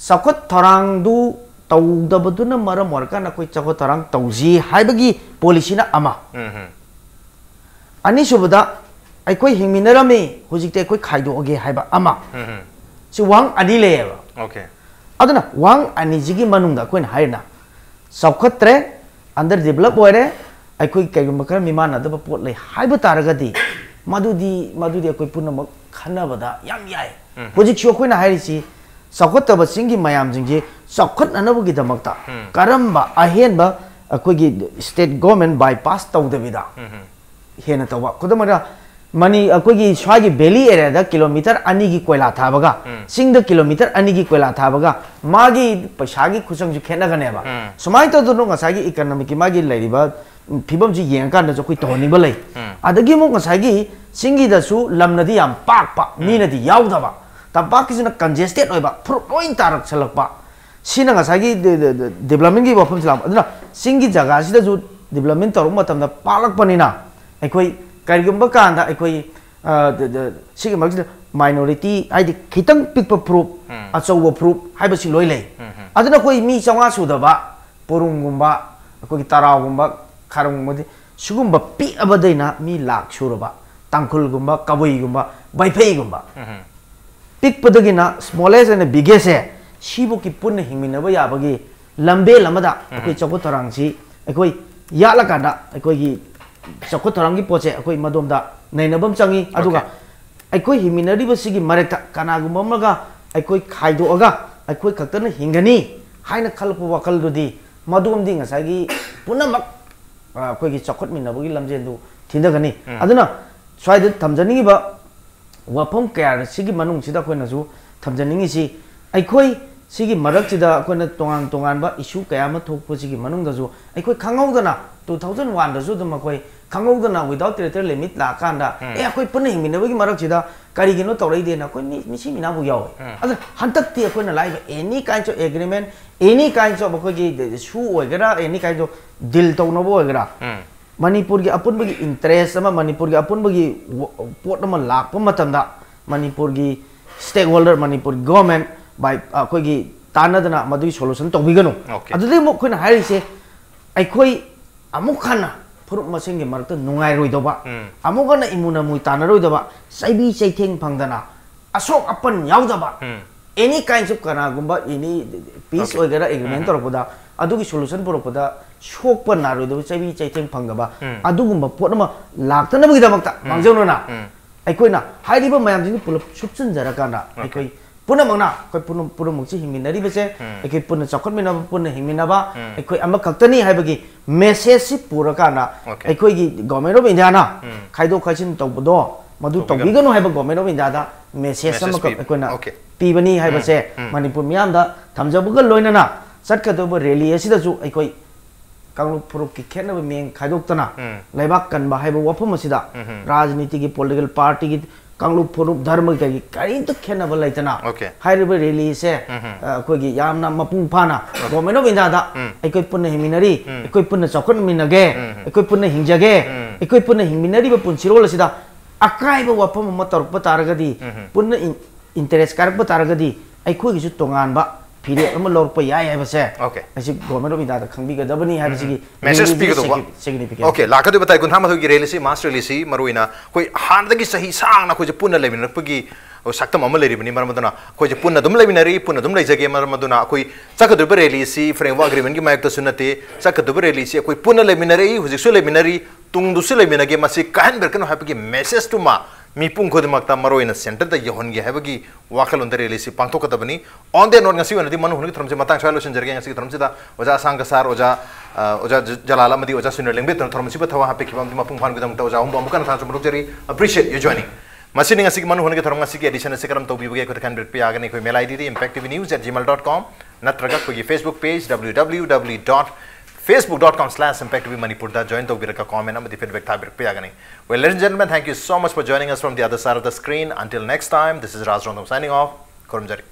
ꯆꯥꯎꯈꯠ ꯊꯧꯔꯥꯡꯗꯨ ꯇꯧꯗꯕꯗꯨꯅ ꯃꯔꯝ ꯑꯣꯏꯔꯀꯥꯟꯗ ꯑꯩꯈꯣꯏ ꯆꯥꯎꯈꯠ ꯊꯧꯔꯥꯡ ꯇꯧꯁꯤ ꯍꯥꯏꯕꯒꯤ ꯄꯣꯂꯤꯁꯤꯅ ꯑꯃ ꯑꯅꯤꯁꯨꯕꯗ ꯑꯩꯈꯣꯏ ꯍꯤꯡꯃꯤꯟꯅꯔꯝꯃꯤ ꯍꯧꯖꯤꯛꯇꯤ ꯑꯩꯈꯣꯏ ꯈꯥꯏꯗꯣꯛꯑꯒꯦ ꯍꯥꯏꯕ ꯑꯃ ꯁꯤ ꯋꯥꯍꯪ ꯑꯅꯤ ꯂꯩꯌꯦꯕ ꯑꯗꯨꯅ ꯋꯥꯍꯪ ꯑꯅꯤꯁꯤꯒꯤ ꯃꯅꯨꯡꯗ ꯑꯩꯈꯣꯏꯅ ꯍꯥꯏꯔꯤꯅ ꯆꯥꯎꯈꯠꯇ꯭ꯔꯦ ꯑꯟꯗꯔ ꯗꯦꯚꯂꯞ ꯑꯣꯏꯔꯦ ꯑꯩꯈꯣꯏ ꯀꯩꯒꯨꯝꯕ ꯈꯔ ꯃꯤꯃꯥꯟꯅꯗꯕ ꯄꯣꯠ ꯂꯩ ꯍꯥꯏꯕ ꯇꯥꯔꯒꯗꯤ ꯃꯗꯨꯗꯤ ꯑꯩꯈꯣꯏ ꯄꯨꯝꯅꯃꯛ ꯈꯟꯅꯕꯗ ꯌꯥꯝ ꯌꯥꯏ ꯍꯧꯖꯤꯛꯁꯨ ꯑꯩꯈꯣꯏꯅ ꯍꯥꯏꯔꯤꯁꯤ ꯆꯥꯎꯈꯠꯇꯕ ꯆꯤꯡꯒꯤ ꯃꯌꯥꯝꯁꯤꯡꯁꯤ ꯆꯥꯎꯈꯠꯅꯅꯕꯒꯤꯗꯃꯛꯇ ꯀꯔꯝꯕ ꯑꯍꯦꯟꯕ ꯑꯩꯈꯣꯏꯒꯤ ꯁ꯭ꯇꯦꯠ ꯒꯣꯔꯃꯦꯟ ꯕꯥꯏꯄꯥꯁ ꯇꯧꯗꯕꯤꯗ ꯍꯦꯟꯅ ꯇꯧꯕ ꯈꯨꯗꯝ ꯑꯣꯏꯅ ꯑꯩꯈꯣꯏꯒꯤ ꯁ꯭ꯋꯥꯏꯒꯤ ꯚꯦꯂꯤ ꯑꯦꯔꯤयाꯗ ꯀꯤꯂꯣꯃꯤꯇꯔ 2ꯒꯤ ꯀꯣꯏꯂꯥ ꯊꯥꯕꯒ ꯆꯤꯡꯗ ꯀꯤꯂꯣꯃꯤꯇꯔ 2ꯒꯤ ꯀꯣꯏꯂꯥ ꯊꯥꯕꯒ ꯃꯥꯒꯤ ꯄꯩꯁꯥꯒꯤ ꯈꯨꯆꯪꯁꯨ ꯈꯦꯠꯅꯒꯅꯦꯕ ꯁꯨꯃꯥꯏꯅ ꯇꯧꯗꯅ ꯉꯁꯥꯏꯒꯤ ꯏꯀꯣꯅꯣꯃꯤꯛꯀꯤ ꯃꯥꯒꯤ ꯂꯩꯔꯤꯕ ꯐꯤꯕꯝꯁꯤ ꯌꯦꯡꯉꯀꯥꯟꯗꯁꯨ ꯑꯩꯈꯣꯏ ꯇꯧꯍꯟꯅꯤꯡꯕ ꯂꯩ ꯑꯗꯒꯤ ꯑꯃꯨꯛ ꯉꯁꯥꯏꯒꯤ ꯆꯤꯡꯒꯤꯗꯁꯨ ꯂꯝꯅꯗꯤ ꯌꯥꯝ ꯄꯥꯛꯄ ꯃꯤꯅꯗꯤ ꯌꯥꯎꯗꯕ ꯇꯝꯄꯥꯛꯀꯤꯁꯤꯅ ꯀꯟꯖꯦꯁꯇꯦꯠ ꯑꯣꯏꯕ ꯐꯨꯔꯨꯞ ꯂꯣꯏ ꯇꯥꯔꯛꯁꯜꯂꯛꯄ ꯁꯤꯅ ꯉꯁꯥꯏꯒꯤ ꯗꯦꯚꯂꯞꯃꯦꯟꯒꯤ ꯋꯥꯐꯝꯁꯤ ꯂꯥꯛꯄ ꯑꯗꯨꯅ ꯆꯤꯡꯒꯤ ꯖꯒꯥꯁꯤꯗꯁꯨ ꯗꯦꯚꯂꯞꯃꯦꯟ ꯇꯧꯔꯛꯄ ꯃꯇꯝꯗ ꯄꯥꯛꯂꯛꯄꯅꯤꯅ ꯑꯩꯈꯣꯏ ꯀꯔꯤꯒꯨꯝꯕ ꯀꯥꯟꯗ ꯑꯩꯈꯣꯏ ꯁꯤꯒꯤ ꯃꯔꯛꯁꯤꯗ ꯃꯥꯏꯅꯣꯔꯤꯇꯤ ꯍꯥꯏꯗꯤ ꯈꯤꯇꯪ ꯄꯤꯛꯄ ꯐꯨꯔꯨꯞ ꯑꯆꯧꯕ ꯐꯨꯔꯨꯞ ꯍꯥꯏꯕꯁꯤ ꯂꯣꯏ ꯂꯩ ꯑꯗꯨꯅ ꯑꯩꯈꯣꯏ ꯃꯤ 500 ꯁꯨꯗꯕ ꯄꯨꯔꯨꯡꯒꯨꯝꯕ ꯑꯩꯈꯣꯏꯒꯤ ꯇꯔꯥꯎꯒꯨꯝꯕ ꯈꯥꯔꯣꯡꯒꯨꯝꯕꯗꯤ ꯁꯤꯒꯨꯝꯕ ꯄꯤꯛꯑꯕꯗꯩꯅ ꯃꯤ ꯂꯥꯛ ꯁꯨꯔꯕ ꯇꯥꯡꯈꯨꯜꯒꯨꯝꯕ ꯀꯕꯨꯏꯒꯨꯝꯕ ꯕꯩꯐꯩꯒꯨꯝꯕ ꯄꯤꯛꯄꯗꯒꯤꯅ ꯁ꯭ꯃꯣꯂꯦꯁ ꯑꯦꯟ ꯕꯤꯒꯦꯁꯁꯦ ꯁꯤꯕꯨꯛꯀꯤ ꯄꯨꯟꯅ ꯍꯤꯡꯃꯤꯟꯅꯕ ꯌꯥꯕꯒꯤ ꯂꯝꯕꯦꯜ ꯑꯃꯗ ꯑꯩꯈꯣꯏ ꯆꯥꯎꯈꯠ ꯊꯧꯔꯥꯡꯁꯤ ꯑꯩꯈꯣꯏ ꯌꯥꯠꯂꯀꯥꯟꯗ ꯑꯩꯈꯣꯏꯒꯤ ꯆꯥꯎꯈꯠ ꯊꯧꯔꯥꯡꯒꯤ ꯄꯣꯠꯁꯦ ꯑꯩꯈꯣꯏ ꯃꯗꯣꯝꯗ ꯅꯩꯅꯕꯝ ꯆꯪꯉꯤ ꯑꯗꯨꯒ ꯑꯩꯈꯣꯏ ꯍꯤꯡꯃꯤꯟꯅꯔꯤꯕꯁꯤꯒꯤ ꯃꯔꯛꯇ ꯀꯅꯥꯒꯨꯝꯕ ꯑꯃꯒ ꯑꯩꯈꯣꯏ ꯈꯥꯏꯗꯣꯛꯑꯒ ꯑꯩꯈꯣꯏ ꯈꯛꯇꯅ ꯍꯤꯡꯒꯅꯤ ꯍꯥꯏꯅ ꯈꯜꯂꯛꯄ ꯋꯥꯈꯜꯗꯨꯗꯤ ꯃꯗꯣꯝꯗꯤ ꯉꯁꯥꯏꯒꯤ ꯄꯨꯝꯅꯃꯛ ꯑꯩꯈꯣꯏꯒꯤ ꯆꯥꯎꯈꯠꯃꯤꯟꯅꯕꯒꯤ ꯂꯝꯖꯦꯟꯗꯨ ꯊꯤꯟꯗꯒꯅꯤ ꯑꯗꯨꯅ ꯁ꯭ꯋꯥꯏꯗ ꯊꯝꯖꯅꯤꯡꯉꯤꯕ ꯋꯥꯐꯝ ꯀꯌꯥ ꯁꯤꯒꯤ ꯃꯅꯨꯡꯁꯤꯗ ꯑꯩꯈꯣꯏꯅꯁꯨ ꯊꯝꯖꯅꯤꯡꯉꯤꯁꯤ ꯑꯩꯈꯣꯏ ꯁꯤꯒꯤ ꯃꯔꯛꯁꯤꯗ ꯑꯩꯈꯣꯏꯅ ꯇꯣꯉꯥꯟ ꯇꯣꯉꯥꯟꯕ ꯏꯁꯨ ꯀꯌꯥ ꯑꯃ ꯊꯣꯛꯄꯁꯤꯒꯤ ꯃꯅꯨꯡꯗꯁꯨ ꯑꯩꯈꯣꯏ ꯈꯪꯍꯧꯗꯅ 2001ꯗꯁꯨ ꯑꯗꯨꯝ ꯑꯩꯈꯣꯏ ꯈꯪꯍꯧꯗꯅ ꯋꯤꯗꯥꯎꯠ ꯇꯦꯔꯤꯇꯣꯔꯤꯌꯦꯜ ꯂꯤꯃꯤꯠ ꯂꯥꯛꯀꯥꯟꯗ ꯑꯩꯈꯣꯏ ꯄꯨꯟꯅ ꯍꯤꯡꯃꯤꯟꯅꯕꯒꯤ ꯃꯔꯛꯁꯤꯗ ꯀꯔꯤꯒꯤꯅꯣ ꯇꯧꯔꯛꯏꯗꯦꯅ ꯑꯩꯈꯣꯏ ꯃꯤꯁꯤ ꯃꯤꯅꯥꯕꯨ ꯌꯥꯎꯋꯦ ꯑꯗꯨ ꯍꯟꯗꯛꯇꯤ ꯑꯩꯈꯣꯏꯅ ꯂꯥꯛꯏꯕ any kinds of agreement any kinds of ꯑꯩꯈꯣꯏꯒꯤ ꯁꯨ ꯑꯣꯏꯒꯦꯔꯥ ꯑꯦꯅꯤ ꯀꯥꯏꯟꯁ ꯑꯣꯐ ꯗꯤꯜ ꯇꯧꯅꯕ ꯑꯣꯏꯒꯦꯔꯥ ꯃꯅꯤꯄꯨꯔꯒꯤ ꯑꯄꯨꯟꯕꯒꯤ ꯏꯟꯇꯔꯦꯁ ꯑꯃ ꯃꯅꯤꯄꯨꯔꯒꯤ ꯑꯄꯨꯟꯕꯒꯤ ꯄꯣꯠ ꯑꯃ ꯂꯥꯛꯄ ꯃꯇꯝꯗ ꯃꯅꯤꯄꯨꯔꯒꯤ ꯁ꯭ꯇꯦꯛ ꯍꯣꯜꯗꯔ ꯃꯅꯤꯄꯨꯔꯒꯤ ꯒꯣꯔꯃꯦꯟ ꯕꯥꯏ ꯑꯩꯈꯣꯏꯒꯤ ꯇꯥꯟꯅꯗꯅ ꯃꯗꯨꯒꯤ ꯁꯣꯂꯨꯁꯟ ꯇꯧꯕꯤꯒꯅꯨ ꯑꯗꯨꯗꯩ ꯑꯃꯨꯛ ꯑꯩꯈꯣꯏꯅ ꯍꯥꯏꯔꯤꯁꯦ ꯑꯩꯈꯣꯏ ꯑꯃꯨꯛ ꯍꯟꯅ ꯐꯨꯔꯨꯞ ꯃꯁꯦꯟꯒꯤ ꯃꯔꯛꯇ ꯅꯨꯡꯉꯥꯏꯔꯣꯏꯗꯕ ꯑꯃꯨꯛ ꯍꯟꯅ ꯏꯃꯨꯅ ꯃꯨꯏ ꯇꯥꯟꯅꯔꯣꯏꯗꯕ ꯆꯩꯕꯤ ꯆꯩꯊꯦꯡ ꯐꯪꯗꯅ ꯑꯁꯣꯛ ꯑꯄꯟ ꯌꯥꯎꯗꯕ ꯑꯦꯅꯤ ꯀꯥꯏꯟꯁ ꯑꯣꯐ ꯀꯅꯥꯒꯨꯝꯕ ꯑꯦꯅꯤ ꯄꯤꯁ ꯑꯣꯏꯒꯦꯔꯥ ꯑꯦꯒ꯭ꯔꯤꯃꯦꯟ ꯇꯧꯔꯛꯄꯗ ꯑꯗꯨꯒꯤ ꯁꯣꯂꯨꯁꯟ ꯄꯨꯔꯛꯄꯗ ꯁꯣꯛꯄ ꯅꯥꯔꯣꯏꯗꯕ ꯆꯩꯕꯤ ꯆꯩꯊꯦꯡ ꯐꯪꯗꯕ ꯑꯗꯨꯒꯨꯝꯕ ꯄꯣꯠ ꯑꯃ ꯂꯥꯛꯇꯅꯕꯒꯤꯗꯃꯛꯇ ꯃꯥꯡꯖꯧꯅꯅ ꯑꯩꯈꯣꯏꯅ ꯍꯥꯏꯔꯤꯕ ꯃꯌꯥꯝꯁꯤꯡꯗꯨ ꯄꯨꯂꯞ ꯁꯨꯞꯆꯤꯟꯖꯔꯀꯥꯟꯗ ꯑꯩꯈꯣꯏ ꯄꯨꯝꯅꯃꯛꯅ ꯑꯩꯈꯣꯏ ꯄꯨꯝꯅꯃꯛꯁꯤ ꯍꯤꯡꯃꯤꯟꯅꯔꯤꯕꯁꯦ ꯑꯩꯈꯣꯏ ꯄꯨꯟꯅ ꯆꯥꯎꯈꯠꯃꯤꯟꯅꯕ ꯄꯨꯟꯅ ꯍꯤꯡꯃꯤꯟꯅꯕ ꯑꯩꯈꯣꯏ ꯑꯃꯈꯛꯇꯅꯤ ꯍꯥꯏꯕꯒꯤ ꯃꯦꯁꯦꯖꯁꯤ ꯄꯨꯔꯀꯥꯟꯗ ꯑꯩꯈꯣꯏꯒꯤ ꯒꯣꯔꯃꯦꯟ ꯑꯣꯐ ꯏꯟꯗꯤꯌꯥꯅ ꯈꯥꯏꯗꯣꯛ ꯈꯥꯏꯖꯤꯟ ꯇꯧꯕꯗꯣ ꯃꯗꯨ ꯇꯧꯕꯤꯒꯅꯨ ꯍꯥꯏꯕ ꯒꯣꯔꯃꯦꯟ ꯑꯣꯐ ꯏꯟꯗꯤꯌꯥꯗ ꯃꯦꯁꯦꯖ ꯑꯃꯈꯛ ꯑꯩꯈꯣꯏꯅ ꯄꯤꯕꯅꯤ ꯍꯥꯏꯕꯁꯦ ꯃꯅꯤꯄꯨꯔ ꯃꯤꯌꯥꯝꯗ ꯊꯝꯖꯕꯒ ꯂꯣꯏꯅꯅ ꯆꯠꯀꯗꯧꯕ ꯔꯦꯂꯤ ꯑꯁꯤꯗꯁꯨ ꯑꯩꯈꯣꯏ कांग्रेस फुरुक की खेनब मेंग खाइदोक्तना लेबाक कनबा हाइबो वफम असिदा राजनीति की पॉलिटिकल पार्टी की कांग्रेस फुरुक धर्म की करीत खेनब लैतना हाइरिबे रैली से अखोगी यामना मपुंग फाना गवर्नमेंट ऑफ इंडिया दा अखोई पुन्ना हिमिनरी अखोई पुन्ना चौखन मिनगे अखोई पुन्ना हिंजगे अखोई पुन्ना हिमिनरी बे पुंसिरोल असिदा अकाइबो वफम म तरप तारगदी पुन्ना इंटरेस्ट कारप तारगदी अखोई गिसु तोंगानबा फिरे अम लौरप याय हाइबसे ऐसे गवर्नमेंट ऑफ इंडिया दा खंबिगदबनी हाइबसिगी मेसेज पिगदोबा ओके लाखदो बताइ गुन्हा मथुगी रेलिसी मास रेलिसी मरुइना कोइ हानदगी सही सांगना कोइ पुन्ना लेमिनरपगी सक्तम अम लेरिबनी मरमदना कोइ पुन्ना दुम लेमिनरी पुन्ना दुम लेजगे मरमदना कोइ चकदुब रेलिसी फ्रेमवर्क अग्रीमेंट की मायक तसुनते चकदुब रेलिसी कोइ पुन्ना लेमिनरी हुजिसु लेमिनरी तुंगदुसु लेमिनगे मसी कहन बेरकन हाइबगी मेसेज टुमा मीपुंग खुदमक्ता मरोइना सेंटर द यहोनगे हाइबगी वाखल उंदर रेलिसी पांगथोकदबनी ऑन द नोट ngasi वनदि मनु हुनगी थरमसे मतांग सालो संजरगे ngasi थरमसेदा ओजा सांगसार ओजा जलाला मदि ओजा सुनर लेंबे थरमसे बथवा हापे खिबाम दिमा पुंग फान गुदम ओजा हम अमुकन थान सुमरुक जरी अप्रिशिएट यू जॉइनिंग मसीनिंग असिक मनु होने के थरम असिक एडिशन से करम तौबी बगे खुद खान ब्रिट पे आगने कोई मेल आईडी impactvnews@gmail.com नत्रगा कोई फेसबुक पेज www.facebook.com/impactvmanipur दा जॉइन तौबी रका कमेंट अमदि फीडबैक था ब्रिट पे आगने well ladies and gentlemen thank you so much for joining us from the other side of the screen until next time this is Raj Rondom signing off Kurumjari